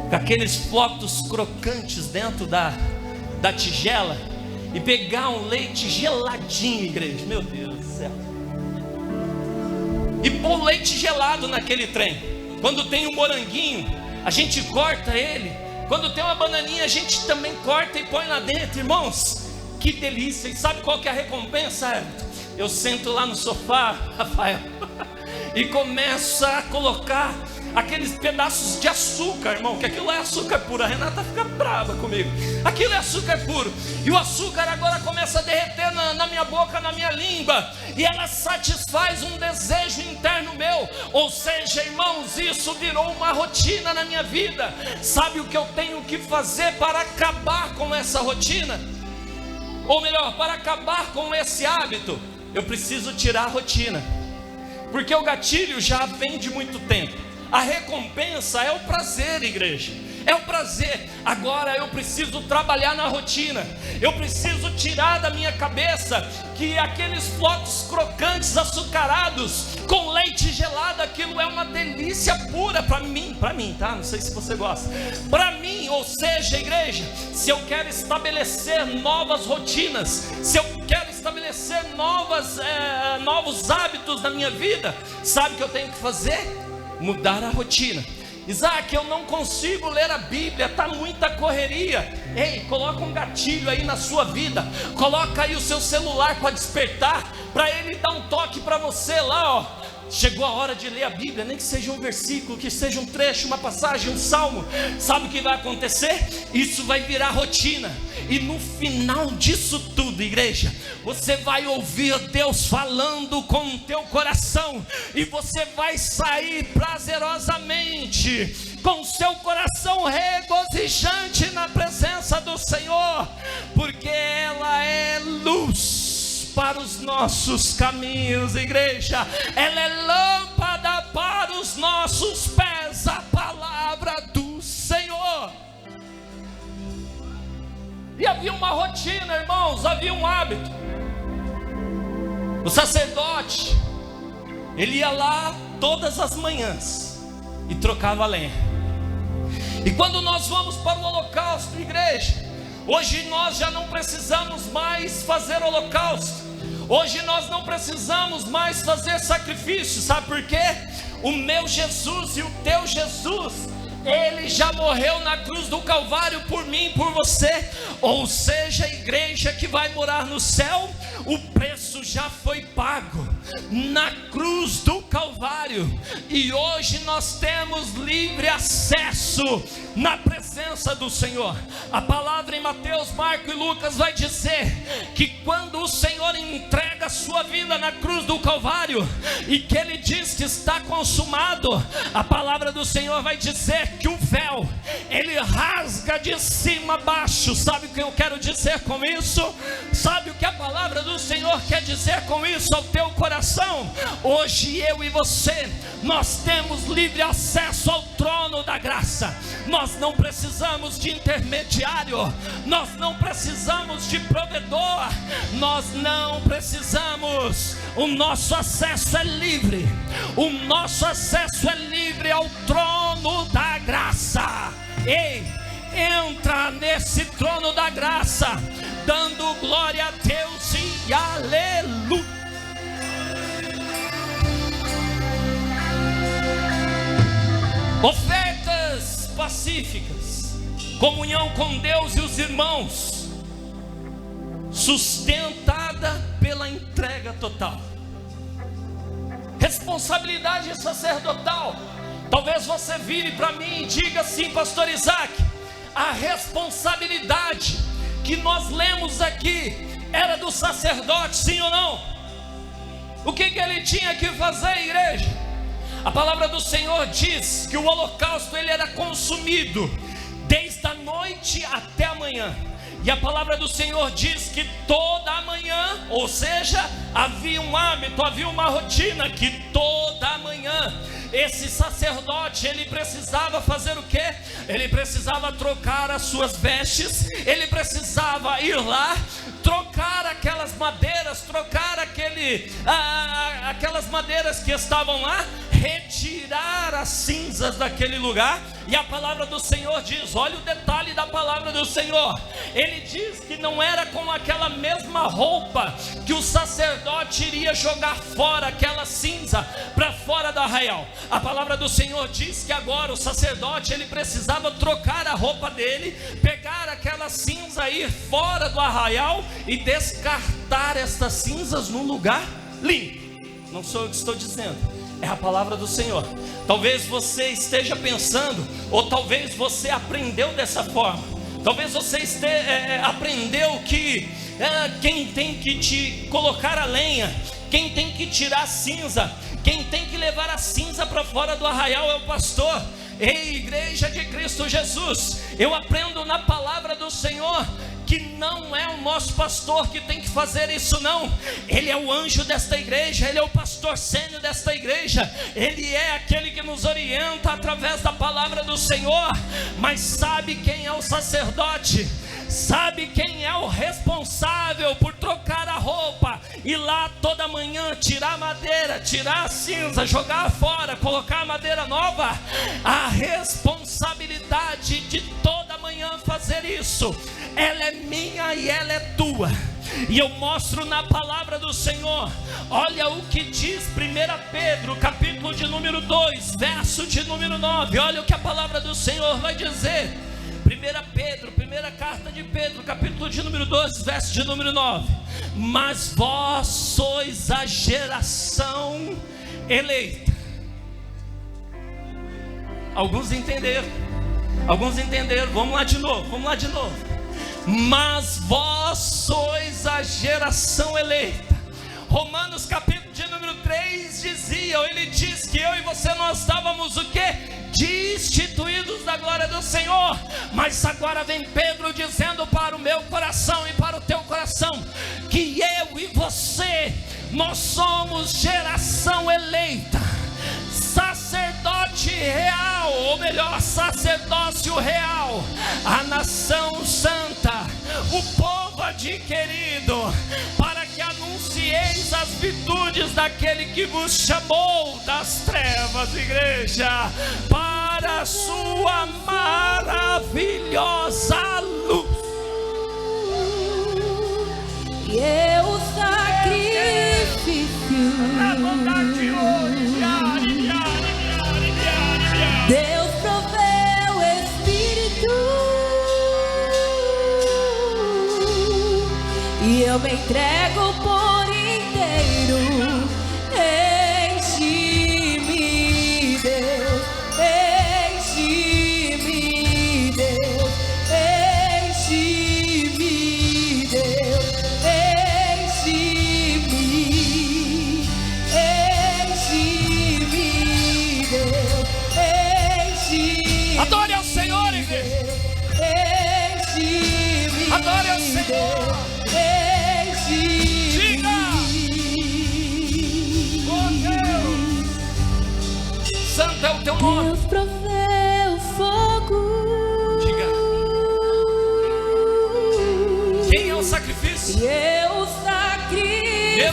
com aqueles flocos crocantes dentro da tigela, e pegar um leite geladinho, igreja, meu Deus do céu, e pôr leite gelado naquele trem. Quando tem um moranguinho, a gente corta ele. Quando tem uma bananinha, a gente também corta e põe lá dentro, irmãos. Que delícia! E sabe qual que é a recompensa? Eu sento lá no sofá, Rafael, e começo a colocar aqueles pedaços de açúcar, irmão, que aquilo é açúcar puro. A Renata fica brava comigo. Aquilo é açúcar puro. E o açúcar agora começa a derreter na minha boca, na minha língua, e ela satisfaz um desejo interno meu. Ou seja, irmãos, isso virou uma rotina na minha vida. Sabe o que eu tenho que fazer para acabar com essa rotina? Ou melhor, para acabar com esse hábito? Eu preciso tirar a rotina, porque o gatilho já vem de muito tempo. A recompensa é o prazer, igreja, é o prazer. Agora eu preciso trabalhar na rotina. Eu preciso tirar da minha cabeça que aqueles flocos crocantes açucarados com leite gelado, aquilo é uma delícia pura para mim, tá? Não sei se você gosta. Para mim, ou seja, igreja, se eu quero estabelecer novas rotinas, se eu quero estabelecer novos hábitos na minha vida, sabe o que eu tenho que fazer? Mudar a rotina. Isaac, eu não consigo ler a Bíblia, está muita correria. Ei, coloca um gatilho aí na sua vida. Coloca aí o seu celular para despertar, para ele dar um toque para você lá, ó. Chegou a hora de ler a Bíblia, nem que seja um versículo, que seja um trecho, uma passagem, um salmo. Sabe o que vai acontecer? Isso vai virar rotina. E no final disso tudo, igreja, você vai ouvir Deus falando com o teu coração, e você vai sair prazerosamente, com o seu coração regozijante na presença do Senhor, porque ela é luz para os nossos caminhos, igreja. Ela é lâmpada para os nossos pés, a palavra do Senhor. E havia uma rotina, irmãos, havia um hábito. O sacerdote, ele ia lá todas as manhãs e trocava lenha. E quando nós vamos para o holocausto, igreja, hoje nós já não precisamos mais fazer holocausto. Hoje nós não precisamos mais fazer sacrifício. Sabe por quê? O meu Jesus e o teu Jesus Ele já morreu na cruz do Calvário por mim e por você. Ou seja, a igreja que vai morar no céu, o preço já foi pago na cruz do Calvário, e hoje nós temos livre acesso na presença do Senhor. A palavra em Mateus, Marcos e Lucas vai dizer que quando o Senhor entrega a sua vida na cruz do Calvário e que Ele diz que está consumado, a palavra do Senhor vai dizer que o véu, Ele rasga de cima a baixo. Sabe o que eu quero dizer com isso? Sabe o que a palavra do Senhor quer dizer com isso ao teu coração? Hoje eu e você, nós temos livre acesso ao trono da graça. Nós não precisamos de intermediário, nós não precisamos de provedor, nós não precisamos. O nosso acesso é livre, o nosso acesso é livre ao trono da graça. Ei, entra nesse trono da graça, dando glória a Deus e aleluia. Ofertas pacíficas, comunhão com Deus e os irmãos, sustentada pela entrega total. Responsabilidade sacerdotal. Talvez você vire para mim e diga assim: pastor Isaac, a responsabilidade que nós lemos aqui era do sacerdote, sim ou não? O que ele tinha que fazer, igreja? A palavra do Senhor diz que o holocausto ele era consumido desde a noite até a manhã. E a palavra do Senhor diz que toda a manhã, ou seja, havia um hábito, havia uma rotina, que toda a manhã esse sacerdote, ele precisava fazer o quê? Ele precisava trocar as suas vestes, ele precisava ir lá, trocar aquelas madeiras, trocar aquelas madeiras que estavam lá, retirar as cinzas daquele lugar. E a palavra do Senhor diz, olha o detalhe da palavra do Senhor, ele diz que não era com aquela mesma roupa que o sacerdote iria jogar fora aquela cinza para fora do arraial. A palavra do Senhor diz que agora o sacerdote ele precisava trocar a roupa dele, pegar aquela cinza, ir fora do arraial e descartar estas cinzas num lugar limpo. Não sou eu que estou dizendo, é a palavra do Senhor. Talvez você esteja pensando, ou talvez você aprendeu dessa forma. Talvez você aprendeu que quem tem que te colocar a lenha, quem tem que tirar a cinza, quem tem que levar a cinza para fora do arraial é o pastor. Ei, igreja de Cristo Jesus, eu aprendo na palavra do Senhor que não é o nosso pastor que tem que fazer isso, não. Ele é o anjo desta igreja, ele é o pastor sênior desta igreja, ele é aquele que nos orienta através da palavra do Senhor. Mas sabe quem é o sacerdote? Sabe quem é o responsável por trocar a roupa, ir lá toda manhã, tirar a madeira, tirar a cinza, jogar fora, colocar a madeira nova? A responsabilidade de toda manhã fazer isso, ela é minha e ela é tua. E eu mostro na palavra do Senhor. Olha o que diz 1 Pedro, capítulo de número 2, verso de número 9. Olha o que a palavra do Senhor vai dizer. 1 Pedro, primeira carta de Pedro, capítulo de número 2, verso de número 9. Mas vós sois a geração eleita. Alguns entenderam, vamos lá de novo. Mas vós sois a geração eleita. Romanos capítulo de número 3 dizia, ele diz que eu e você nós estávamos o quê? Destituídos da glória do Senhor. Mas agora vem Pedro dizendo para o meu coração e para o teu coração, que eu e você, nós somos geração eleita, sacerdote real, ou melhor, sacerdócio real, a nação santa, o povo adquirido, para que anuncieis as virtudes daquele que vos chamou das trevas, igreja, para a sua maravilhosa luz. E eu sacrifício, Deus proveu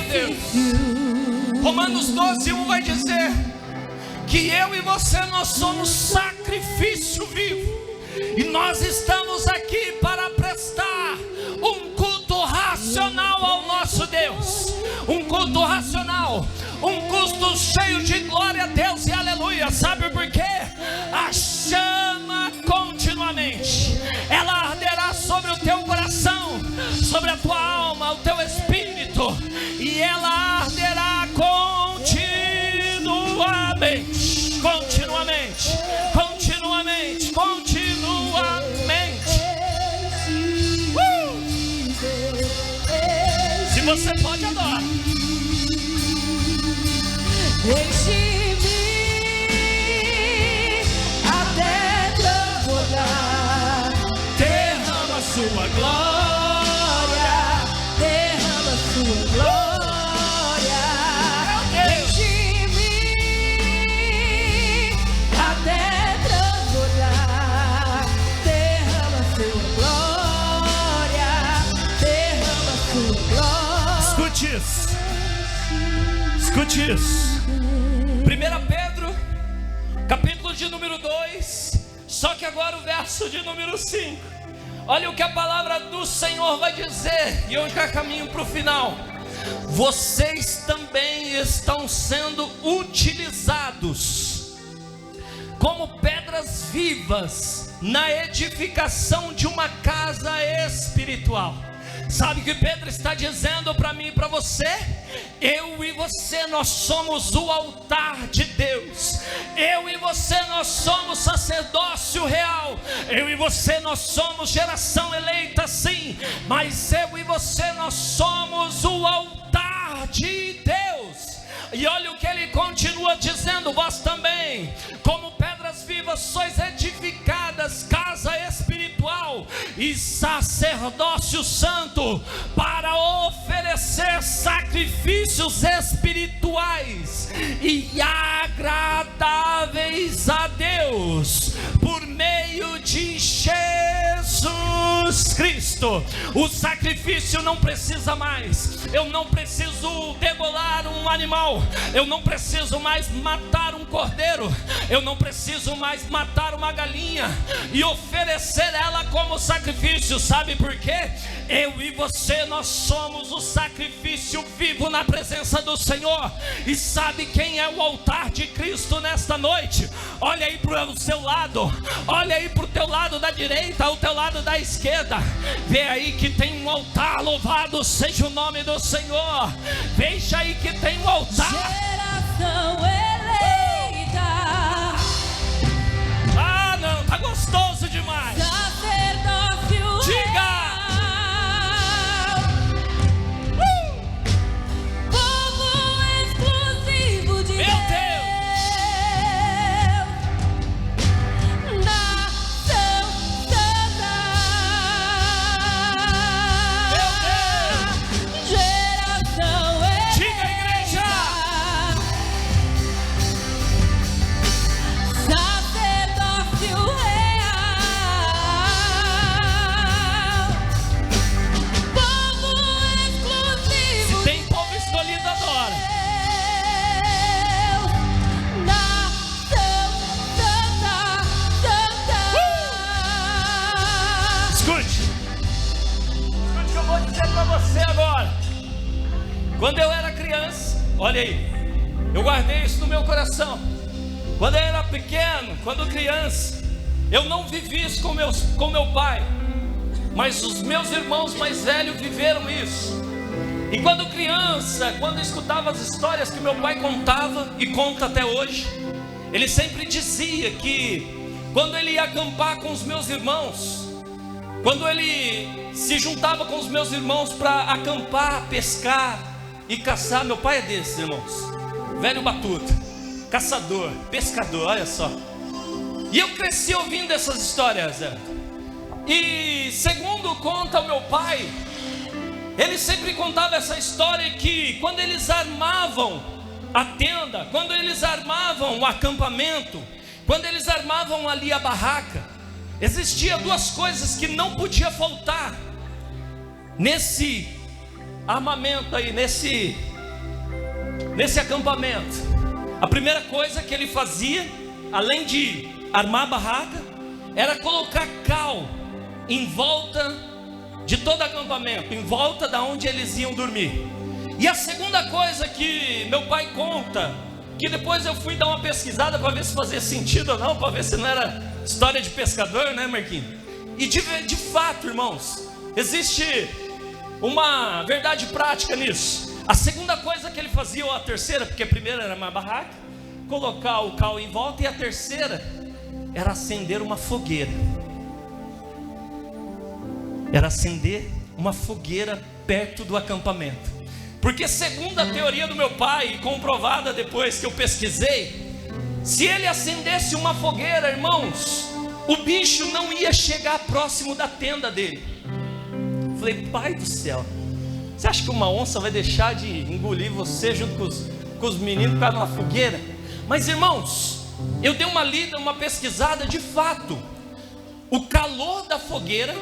Deus. Romanos 12:1 vai dizer que eu e você, nós somos sacrifício vivo, e nós estamos aqui para prestar um culto racional ao nosso Deus, um culto racional, um culto cheio de glória a Deus e aleluia. Sabe por quê? A chama continuamente, ela arderá sobre o teu coração, sobre a tua alma, o teu espírito, e ela arderá continuamente, continuamente, continuamente, continuamente. Se você pode, adora. Enche-me até transbordar, Derrama sua glória, derrama sua glória. Enche-me até transbordar, derrama sua glória, derrama sua glória. Escute isso. Escute isso. 1 Pedro, capítulo de número 2, só que agora o verso de número 5. Olha o que a palavra do Senhor vai dizer, e eu já caminho para o final. Vocês também estão sendo utilizados como pedras vivas na edificação de uma casa espiritual. Sabe o que Pedro está dizendo para mim e para você? Eu e você, nós somos o altar de Deus. Eu e você, nós somos sacerdócio real. Eu e você, nós somos geração eleita, sim. Mas eu e você, nós somos o altar de Deus. E olha o que ele continua dizendo: vós também, como pedras vivas, sois edificadas, casa espiritual e sacerdócio santo, para oferecer sacrifícios espirituais e agradáveis a Deus, por meio de Jesus Cristo. O sacrifício não precisa mais. Eu não preciso degolar um animal, eu não preciso mais matar um cordeiro, eu não preciso mais matar uma galinha e oferecer ela como sacrifício. Sabe por quê? Eu e você, nós somos o sacrifício vivo na presença do Senhor. E sabe quem é o altar de Cristo nesta noite? Olha aí para o seu lado, olha aí para o teu lado da direita, o teu lado da esquerda. Vê aí que tem um altar. Louvado seja o nome do Senhor. Veja aí que tem um altar. Geração eleita. Ah, não, tá gostoso demais. Sacerdócio Diga. real. Povo exclusivo de Meu Deus. Nação santa. Meu Deus. Geração eleita. Diga, igreja. Sacerdócio real. Povo exclusivo. Se tem povo escolhido, adora. Nação santa, santa. Escute o que eu vou dizer para você agora. Quando eu era criança, olha aí, eu guardei isso no meu coração. Quando eu era pequeno, quando criança, eu não vivi isso com meu pai, mas os meus irmãos mais velhos viveram isso. E quando criança, quando eu escutava as histórias que meu pai contava, e conta até hoje, ele sempre dizia que quando ele ia acampar com os meus irmãos, quando ele se juntava com os meus irmãos para acampar, pescar e caçar, meu pai é desses, irmãos, velho batuta, caçador, pescador, olha só. E eu cresci ouvindo essas histórias, e segundo conta o meu pai, ele sempre contava essa história que quando eles armavam a tenda, quando eles armavam o acampamento, quando eles armavam ali a barraca, existia duas coisas que não podia faltar nesse armamento aí, nesse acampamento, a primeira coisa que ele fazia, além de armar a barraca, era colocar cal em volta de todo acampamento, em volta da onde eles iam dormir. E a segunda coisa que meu pai conta, que depois eu fui dar uma pesquisada para ver se fazia sentido ou não, para ver se não era história de pescador, né, Marquinhos? E de fato, irmãos, existe uma verdade prática nisso. A segunda coisa que ele fazia, ou a terceira, porque a primeira era uma barraca, colocar o cal em volta, e a terceira era acender uma fogueira. Era acender uma fogueira perto do acampamento. Porque segundo a teoria do meu pai, comprovada depois que eu pesquisei, se ele acendesse uma fogueira, irmãos, o bicho não ia chegar próximo da tenda dele. Falei, pai do céu, você acha que uma onça vai deixar de engolir você junto com os meninos por causa de uma fogueira? Mas irmãos, eu dei uma lida, uma pesquisada, de fato, o calor da fogueira,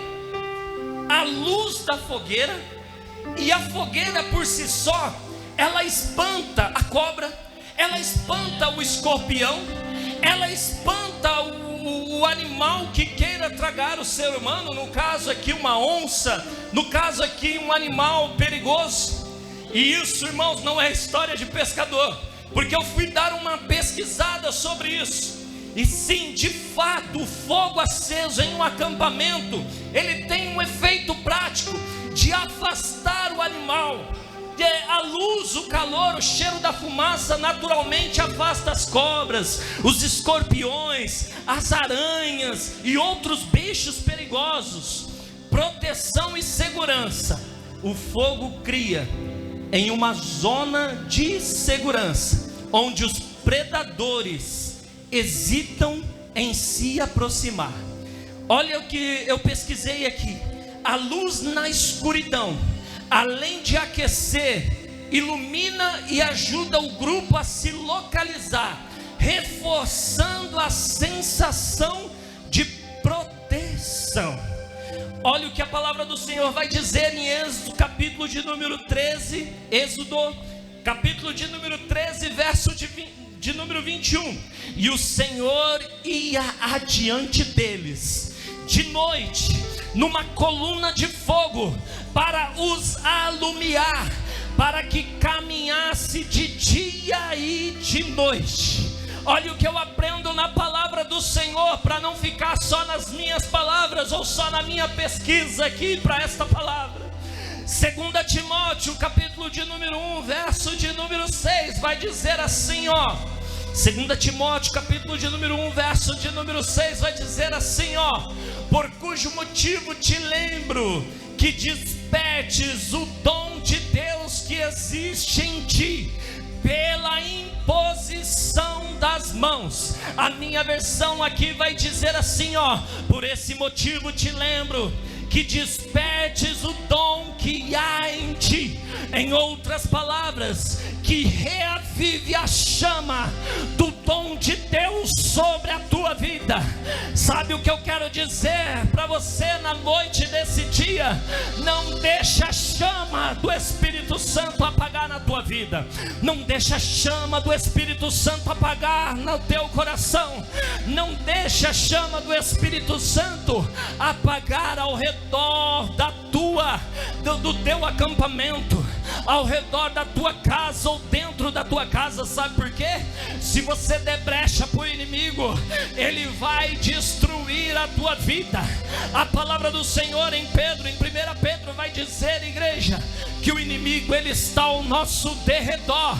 a luz da fogueira, e a fogueira por si só, ela espanta a cobra, ela espanta o escorpião, ela espanta o animal que queira tragar o ser humano, no caso aqui uma onça, no caso aqui um animal perigoso. E isso, irmãos, não é história de pescador, porque eu fui dar uma pesquisada sobre isso. E sim, de fato, o fogo aceso em um acampamento, ele tem um efeito prático de afastar o animal. A luz, o calor, o cheiro da fumaça naturalmente afasta as cobras, os escorpiões, as aranhas e outros bichos perigosos. Proteção e segurança. O fogo cria em uma zona de segurança, onde os predadores hesitam em se aproximar. Olha o que eu pesquisei aqui. A luz na escuridão, além de aquecer, ilumina e ajuda o grupo a se localizar, reforçando a sensação de proteção. Olha o que a palavra do Senhor vai dizer em Êxodo, capítulo de número 13, Êxodo, capítulo de número 13, verso de número 21. E o Senhor ia adiante deles, de noite, numa coluna de fogo, para os alumiar, para que caminhasse de dia e de noite. Olha o que eu aprendo na palavra do Senhor, para não ficar só nas minhas palavras, ou só na minha pesquisa aqui para esta palavra. 2 Timóteo, capítulo de número 1, verso de número 6, vai dizer assim, ó. 2 Timóteo, capítulo de número 1, verso de número 6, vai dizer assim, ó: por cujo motivo te lembro que despertes o dom de Deus que existe em ti, pela imposição das mãos. A minha versão aqui vai dizer assim, ó: por esse motivo te lembro que despertes o dom que há em ti. Em outras palavras, que reavive a chama do dom de Deus sobre a tua vida. Sabe o que eu quero dizer para você na noite desse dia? Não deixa a chama do Espírito Santo apagar na tua vida. Não deixa a chama do Espírito Santo apagar no teu coração. Não deixa a chama do Espírito Santo apagar ao redor do teu acampamento, ao redor da tua casa ou dentro da tua casa. Sabe por quê? Se você der brecha para o inimigo, ele vai destruir a tua vida. A palavra do Senhor em 1 Pedro vai dizer, igreja, que o inimigo ele está ao nosso derredor,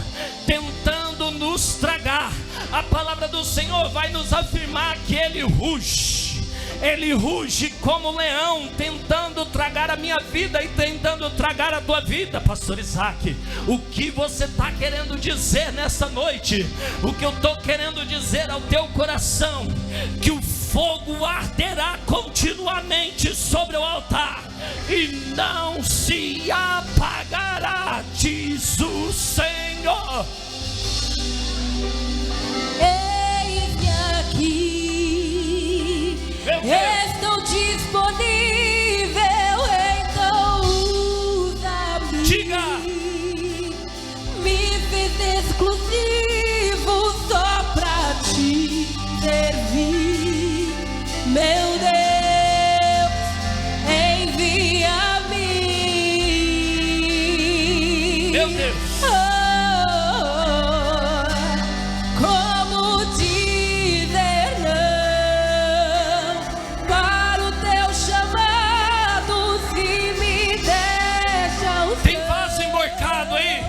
tentando nos tragar. A palavra do Senhor vai nos afirmar que ele ruge. Ele ruge como um leão, tentando tragar a minha vida e tentando tragar a tua vida. Pastor Isaac, o que você está querendo dizer nessa noite? O que eu estou querendo dizer ao teu coração? Que o fogo arderá continuamente sobre o altar e não se apagará, diz o Senhor. Eis-me aqui, estou disponível, então usa-me. Diga. Me fez eu vivo só pra te servir, meu Deus, envia-me, meu Deus. Como dizer não para o teu chamado se me deixa o Tem vaso emborcado aí?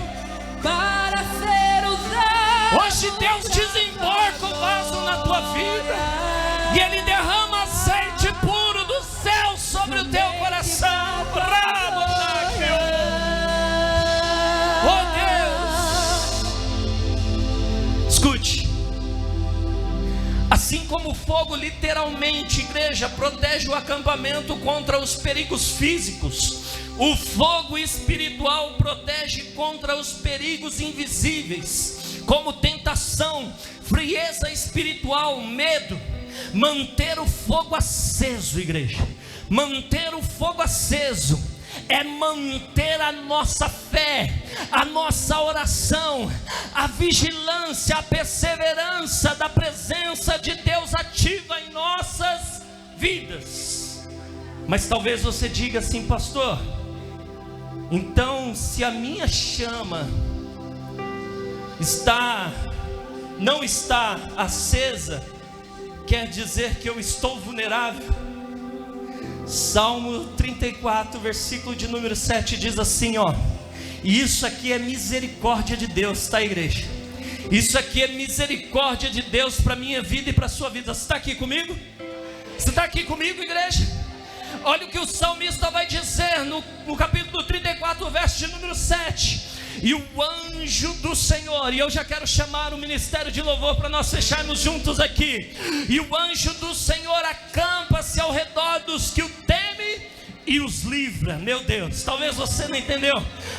para ser usado. Hoje Deus desemborca o vaso na tua vida e Ele derrama azeite puro do céu sobre o teu coração. Bravo, oh Deus. Escute. Assim como o fogo literalmente, igreja, protege o acampamento contra os perigos físicos, o fogo espiritual protege contra os perigos invisíveis, como tentação, frieza espiritual, medo. Manter o fogo aceso, igreja, manter o fogo aceso é manter a nossa fé, a nossa oração, a vigilância, a perseverança da presença de Deus ativa em nossas vidas. Mas talvez você diga assim: pastor, então se a minha chama não está acesa, quer dizer que eu estou vulnerável? Salmo 34, versículo de número 7 diz assim, ó: e isso aqui é misericórdia de Deus, tá, igreja? Isso aqui é misericórdia de Deus para a minha vida e para a sua vida. Você está aqui comigo? Você está aqui comigo, igreja? Olha o que o salmista vai dizer no capítulo 34, verso de número 7. E o anjo do Senhor, e eu já quero chamar o ministério de louvor para nós fecharmos juntos aqui. E o anjo do Senhor acampa-se ao redor dos que o temem e os livra. Meu Deus, talvez você não entendeu.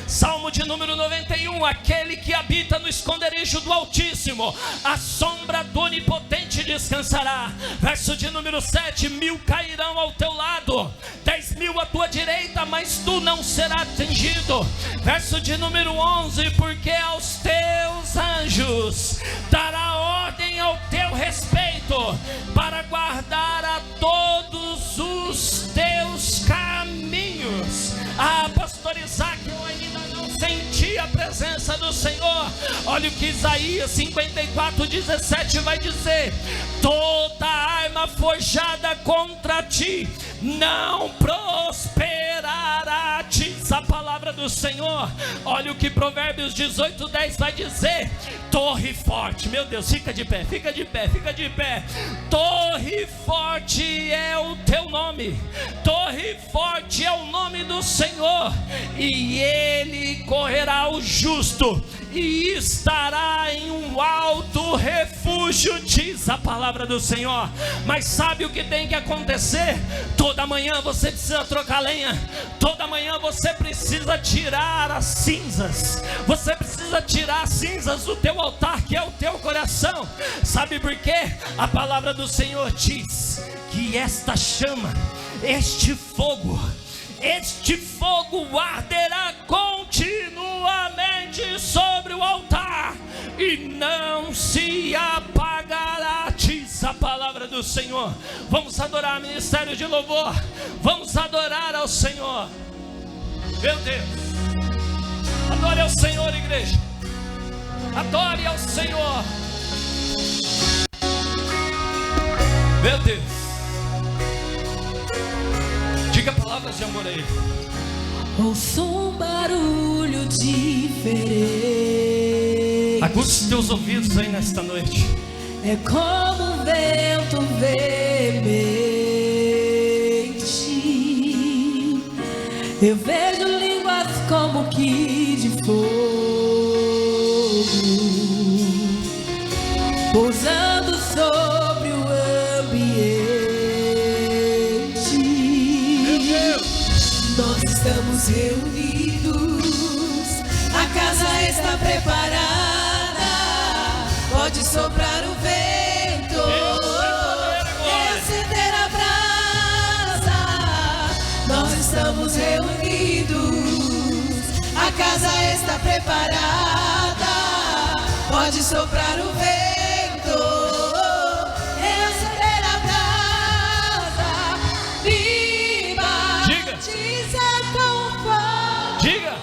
Salmo de número 91: aquele que habita no esconderijo do Altíssimo, a sombra do Onipotente descansará. Verso de número 7: 1000 cairão ao teu lado, 10.000 à tua direita, mas tu não serás atingido. Verso de número 11: porque aos teus anjos dará ordem ao teu respeito, para guardar a todos os teus caminhos. Ah, pastor Isaac, eu ainda não senti a presença do Senhor. Olha o que Isaías 54:17 vai dizer: toda arma forjada contra ti não prosperará. Diz a palavra do Senhor. Olha o que Provérbios 18:10 vai dizer: torre forte. Meu Deus, fica de pé, fica de pé, fica de pé. Torre forte é o teu nome, torre forte é o nome do Senhor, e ele correrá ao justo e estará em um alto refúgio, diz a palavra do Senhor. Mas sabe o que tem que acontecer? Toda manhã você precisa trocar lenha, toda manhã você precisa tirar as cinzas, você precisa tirar as cinzas do teu altar, que é o teu coração. Sabe por quê? A palavra do Senhor diz que esta chama, este fogo arderá continuamente sobre o altar e não se apagará, diz a palavra do Senhor. Vamos adorar, ministério de louvor, vamos adorar ao Senhor. Meu Deus, adore ao Senhor, igreja, adore ao Senhor. Meu Deus, diga palavras de amor a Ele. Ouço um barulho diferente. Aguça os teus ouvidos aí nesta noite. É como um vento veemente. Eu vejo línguas como que de fogo pousando sobre o ambiente. Meu Deus. Nós estamos reunidos, a casa está preparada, pode soprar o vento e acender a brasa. Nós estamos reunidos, a casa está preparada, pode soprar o vento, eu acender a brasa, me batiza com fogo. Diga.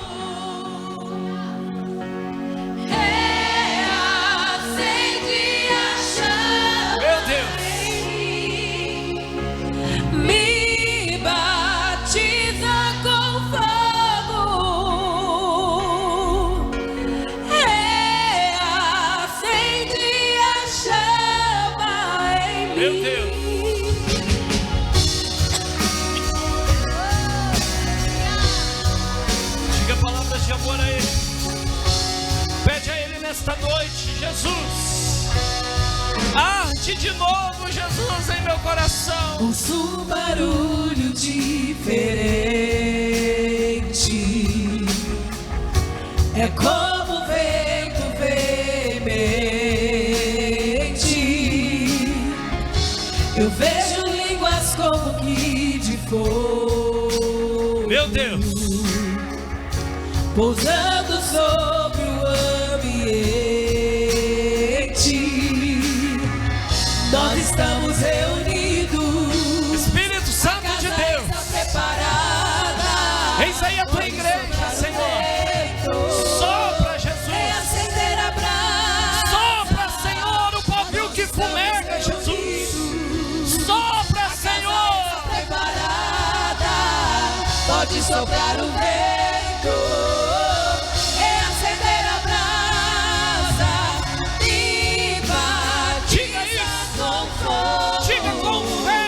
Reacende a chama. Meu Deus. Me batiza com fogo, reacende a chama em mim. Meu Deus. Diga palavras de amor a Ele. Pede a Ele nesta noite: Jesus, arde de novo, Jesus, em meu coração. Ouço um barulho diferente, é como o vento veemente. Eu vejo línguas como que de fogo, Meu Deus. pousando sobre o ambiente. Nós estamos reunidos, Espírito Santo de Deus, está preparada. eis aí a tua igreja, Senhor. Sopra, Jesus. Reacender a brasa. Sopra, Senhor, o pavio que fumega, Jesus. Sopra, Senhor. Preparada, pode soprar o vento, reacender a brasa, e Diga batiza isso. com fogo. Diga com fé.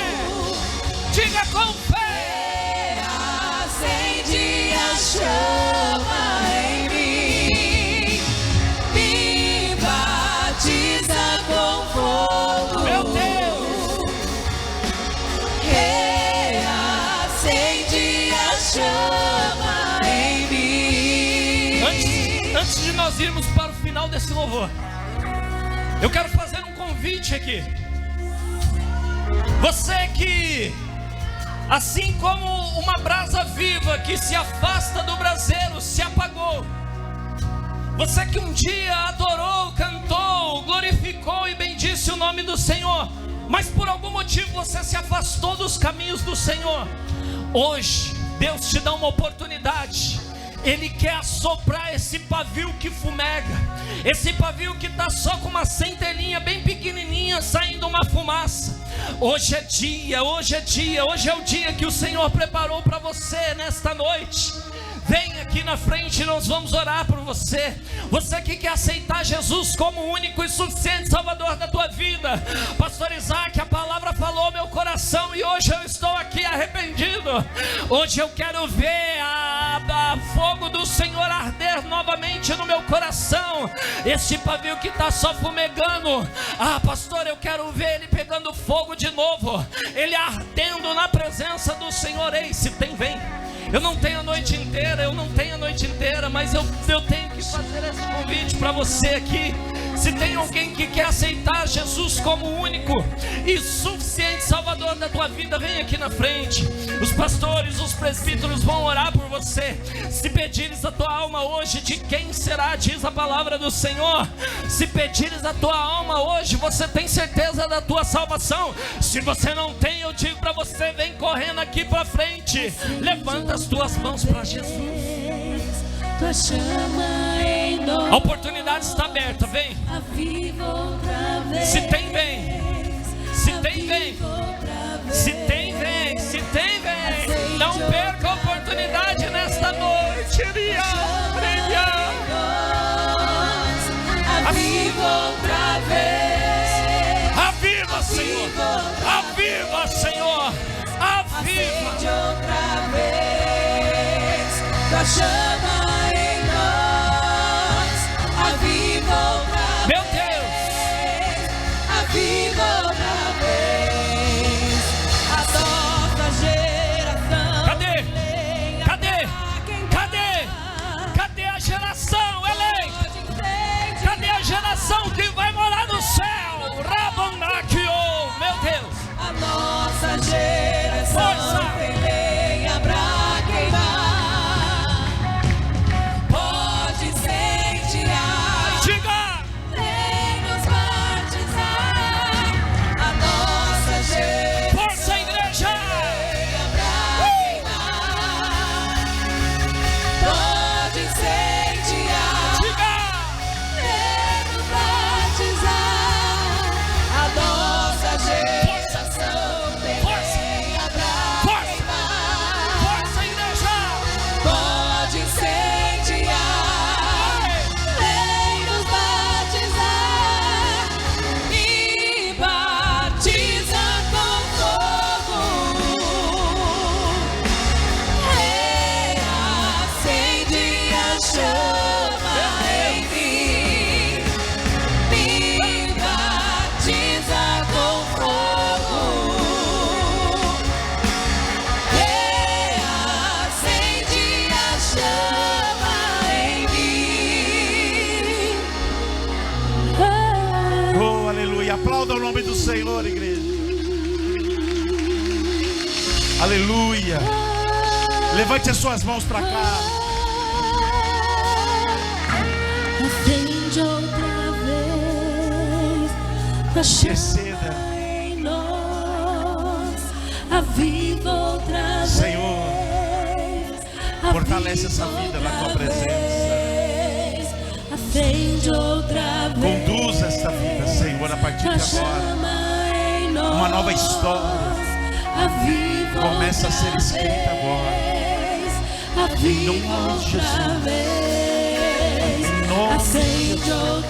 Diga com fé. Reacende a chama em mim, me batiza com fogo. Meu Deus. Reacende a chama em mim. Antes de nós irmos para o final desse louvor, eu quero fazer um convite aqui. Você que, assim como uma brasa viva que se afasta do braseiro, se apagou. Você que um dia adorou, cantou, glorificou e bendisse o nome do Senhor, mas por algum motivo você se afastou dos caminhos do Senhor. Hoje, Deus te dá uma oportunidade. Ele quer assoprar esse pavio que fumega, esse pavio que está só com uma centelhinha bem pequenininha, saindo uma fumaça. Hoje é dia, hoje é dia, hoje é o dia que o Senhor preparou para você nesta noite. Vem aqui na frente, nós vamos orar por você. Você que quer aceitar Jesus como o único e suficiente Salvador da tua vida. Pastor Isaac, a palavra falou meu coração e hoje eu estou aqui arrependido. Hoje eu quero ver a fogo do Senhor arder novamente no meu coração. Esse pavio que está só fumegando. Ah, pastor, eu quero ver ele pegando fogo de novo. Ele ardendo na presença do Senhor. Ei, se tem, vem. Eu não tenho a noite inteira, mas eu tenho que fazer esse convite para você aqui. Se tem alguém que quer aceitar Jesus como o único e suficiente Salvador da tua vida, vem aqui na frente. Os pastores, os presbíteros vão orar por você. Se pedires a tua alma hoje, de quem será? Diz a palavra do Senhor. Se pedires a tua alma hoje, você tem certeza da tua salvação? Se você não tem, eu digo para você, vem correndo aqui para frente. Levanta as tuas mãos para Jesus. Tua chama em nós. A oportunidade está aberta, vem. Aviva outra vez. Se tem, vem. Se tem, vem. Se tem, vem. Se tem, vem. Não perca a oportunidade nesta noite. Aviva outra vez. Aviva, Senhor. Aviva, Senhor. Aviva. Acende outra vez. Tua chama em nós. Aviva outra vez. Meu Deus. Aviva outra vez. A nossa geração. Cadê? Cadê a geração, Elen? Cadê a geração que vai morar no céu? Rabonakio, meu Deus. A nossa geração tem lenha pra queimar. Aleluia. Aplauda o nome do Senhor, igreja. Aleluia. Levante as suas mãos para cá. Acende outra vez a chama em nós. Aviva outra vez. Senhor, fortalece essa vida na tua presença. Acende outra vez. Conduza esta vida, Senhor, a partir de agora. Uma nova história começa a ser escrita agora. Em nome de Jesus. Em nome de Jesus.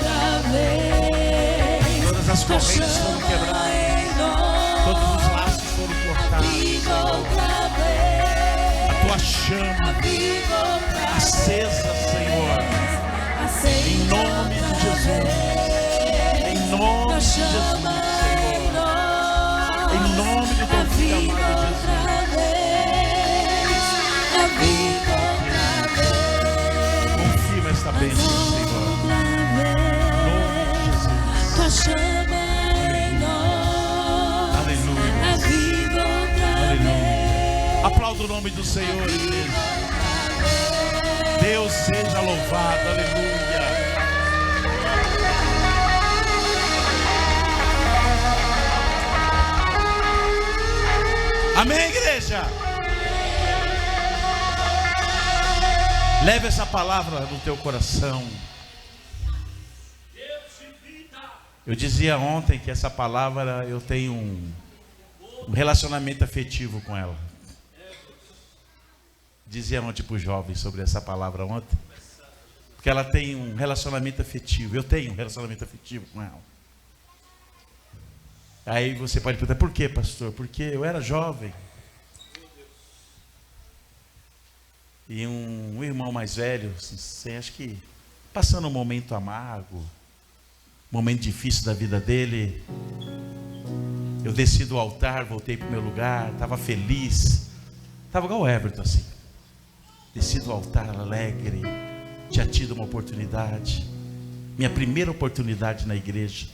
Todas as correntes foram quebradas. Todos os laços foram cortados, Senhor. A tua chama acesa, Senhor. Em nome de Jesus. Em nome de Jesus, Senhor. Em nome do teu filho amado Jesus. Confirma esta bênção, Senhor. Em nome de Jesus. Aleluia. Aleluia. Aplauda o nome do Senhor, igreja. Deus seja louvado. Aleluia. Amém, igreja? Leve essa palavra no teu coração. Eu dizia ontem que essa palavra, eu tenho um relacionamento afetivo com ela. Dizia ontem para os jovens sobre essa palavra ontem, porque ela tem um relacionamento afetivo. Eu tenho um relacionamento afetivo com ela. Aí você pode perguntar, por quê, pastor? Porque eu era jovem e um irmão mais velho, assim, acho que passando um momento amargo, momento difícil da vida dele, eu desci do altar, voltei para o meu lugar, estava feliz, estava igual o Everton assim, desci do altar alegre, tinha tido uma oportunidade, minha primeira oportunidade na igreja.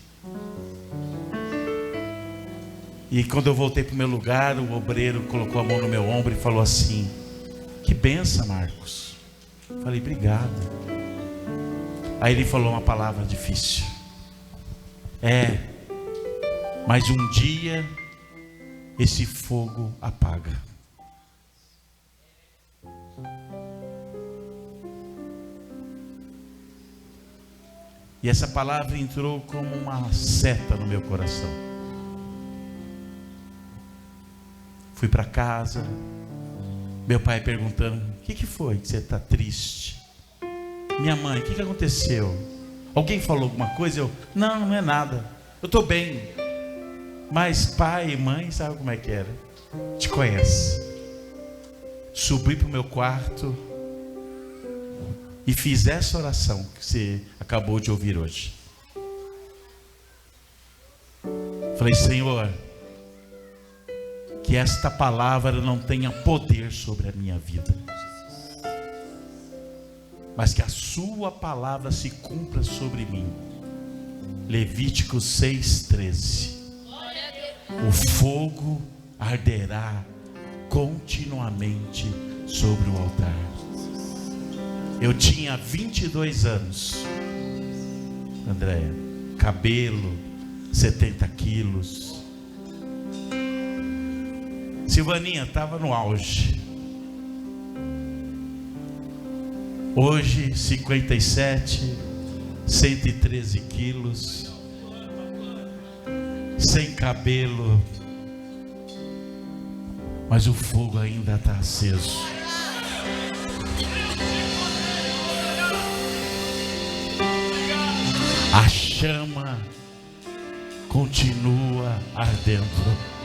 E quando eu voltei para o meu lugar, o obreiro colocou a mão no meu ombro e falou assim, que benção, Marcos. Falei, obrigado. Aí ele falou uma palavra difícil. Mas um dia esse fogo apaga. E essa palavra entrou como uma seta no meu coração. Fui para casa, meu pai perguntando, o que foi que você está triste? Minha mãe, o que aconteceu? Alguém falou alguma coisa? Eu, não é nada, eu estou bem. Mas pai e mãe, sabe como é que era? Te conhece. Subi para o meu quarto e fiz essa oração que você acabou de ouvir hoje. Falei, Senhor, que esta palavra não tenha poder sobre a minha vida, mas que a sua palavra se cumpra sobre mim. Levítico 6:13. O fogo arderá continuamente sobre o altar. Eu tinha 22 anos, Andréia, cabelo 70 quilos. Silvaninha estava no auge. Hoje 57, 113 quilos, sem cabelo, mas o fogo ainda está aceso. A chama continua ardendo.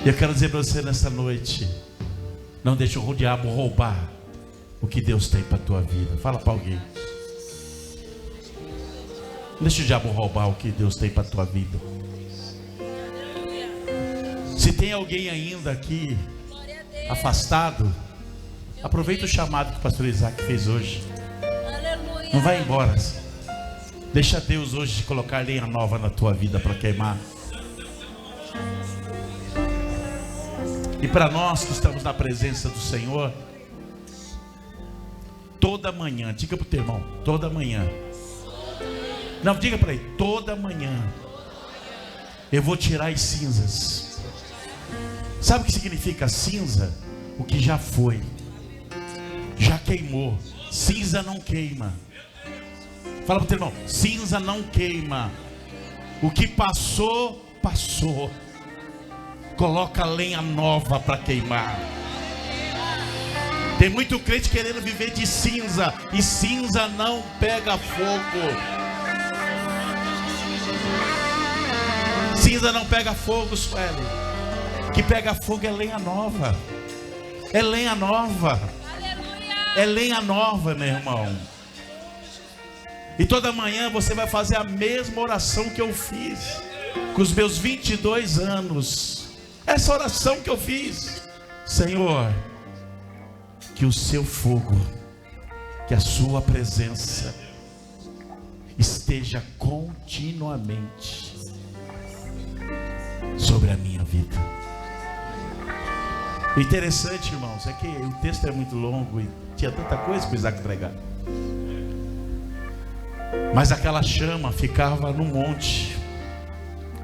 E eu quero dizer para você nessa noite, não deixe o diabo roubar o que Deus tem para a tua vida. Fala para alguém. Não deixe o diabo roubar o que Deus tem para a tua vida. Se tem alguém ainda aqui afastado, aproveita o chamado que o pastor Isaac fez hoje. Não vai embora. Deixa Deus hoje te colocar lenha nova na tua vida para queimar. E para nós que estamos na presença do Senhor, toda manhã, diga para o teu irmão, toda manhã. Não, diga para ele, toda manhã eu vou tirar as cinzas. Sabe o que significa cinza? O que já foi, já queimou. Cinza não queima. Fala para o teu irmão, cinza não queima. O que passou, passou. Coloca lenha nova para queimar. Tem muito crente querendo viver de cinza, e cinza não pega fogo. Cinza não pega fogo, Sueli. O que pega fogo é lenha nova. É lenha nova. É lenha nova, meu irmão. E toda manhã você vai fazer a mesma oração que eu fiz com os meus 22 anos. Essa oração que eu fiz: Senhor, que o seu fogo, que a sua presença esteja continuamente sobre a minha vida. O interessante, irmãos, é que o texto é muito longo e tinha tanta coisa para Isaac pregar. Mas aquela chama ficava no monte,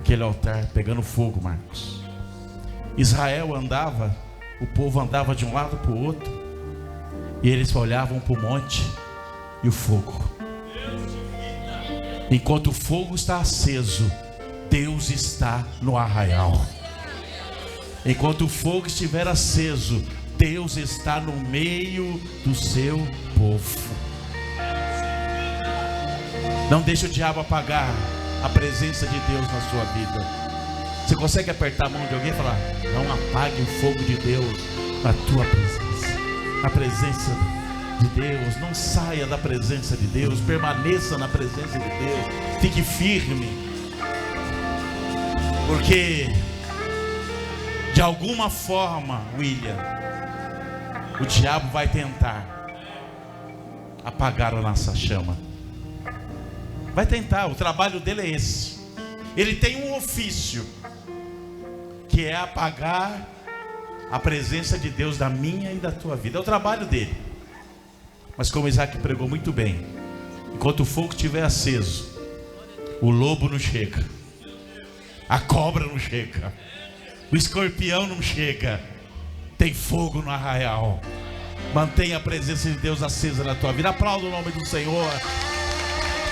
aquele altar pegando fogo, Marcos. Israel andava, o povo andava de um lado para o outro, e eles olhavam para o monte e o fogo. Enquanto o fogo está aceso, Deus está no arraial. Enquanto o fogo estiver aceso, Deus está no meio do seu povo. Não deixe o diabo apagar a presença de Deus na sua vida. Você consegue apertar a mão de alguém e falar: não apague o fogo de Deus na tua presença. A presença de Deus, não saia da presença de Deus, permaneça na presença de Deus, fique firme, porque de alguma forma, William, o diabo vai tentar apagar a nossa chama. Vai tentar, o trabalho dele é esse. Ele tem um ofício, que é apagar a presença de Deus da minha e da tua vida. É o trabalho dele. Mas como Isaac pregou muito bem, enquanto o fogo estiver aceso, o lobo não chega, a cobra não chega, o escorpião não chega. Tem fogo no arraial. Mantenha a presença de Deus acesa na tua vida. Aplauda o nome do Senhor.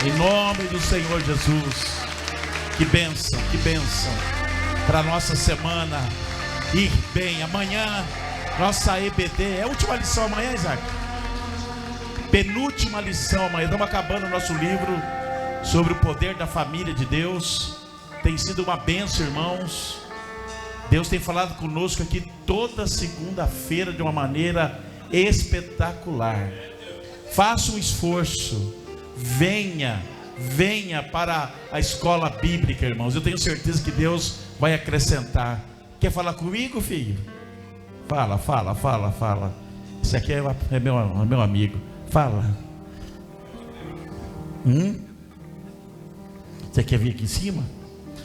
Em nome do Senhor Jesus. Que bênção, que bênção para a nossa semana ir bem. Amanhã, nossa EBD, é a última lição amanhã, Isaac? Penúltima lição amanhã. Estamos acabando o nosso livro sobre o poder da família de Deus. Tem sido uma bênção, irmãos. Deus tem falado conosco aqui toda segunda-feira de uma maneira espetacular. Faça um esforço, venha para a escola bíblica, irmãos. Eu tenho certeza que Deus vai acrescentar. Quer falar comigo, filho? Fala. Esse aqui é meu amigo. Fala. Você quer vir aqui em cima?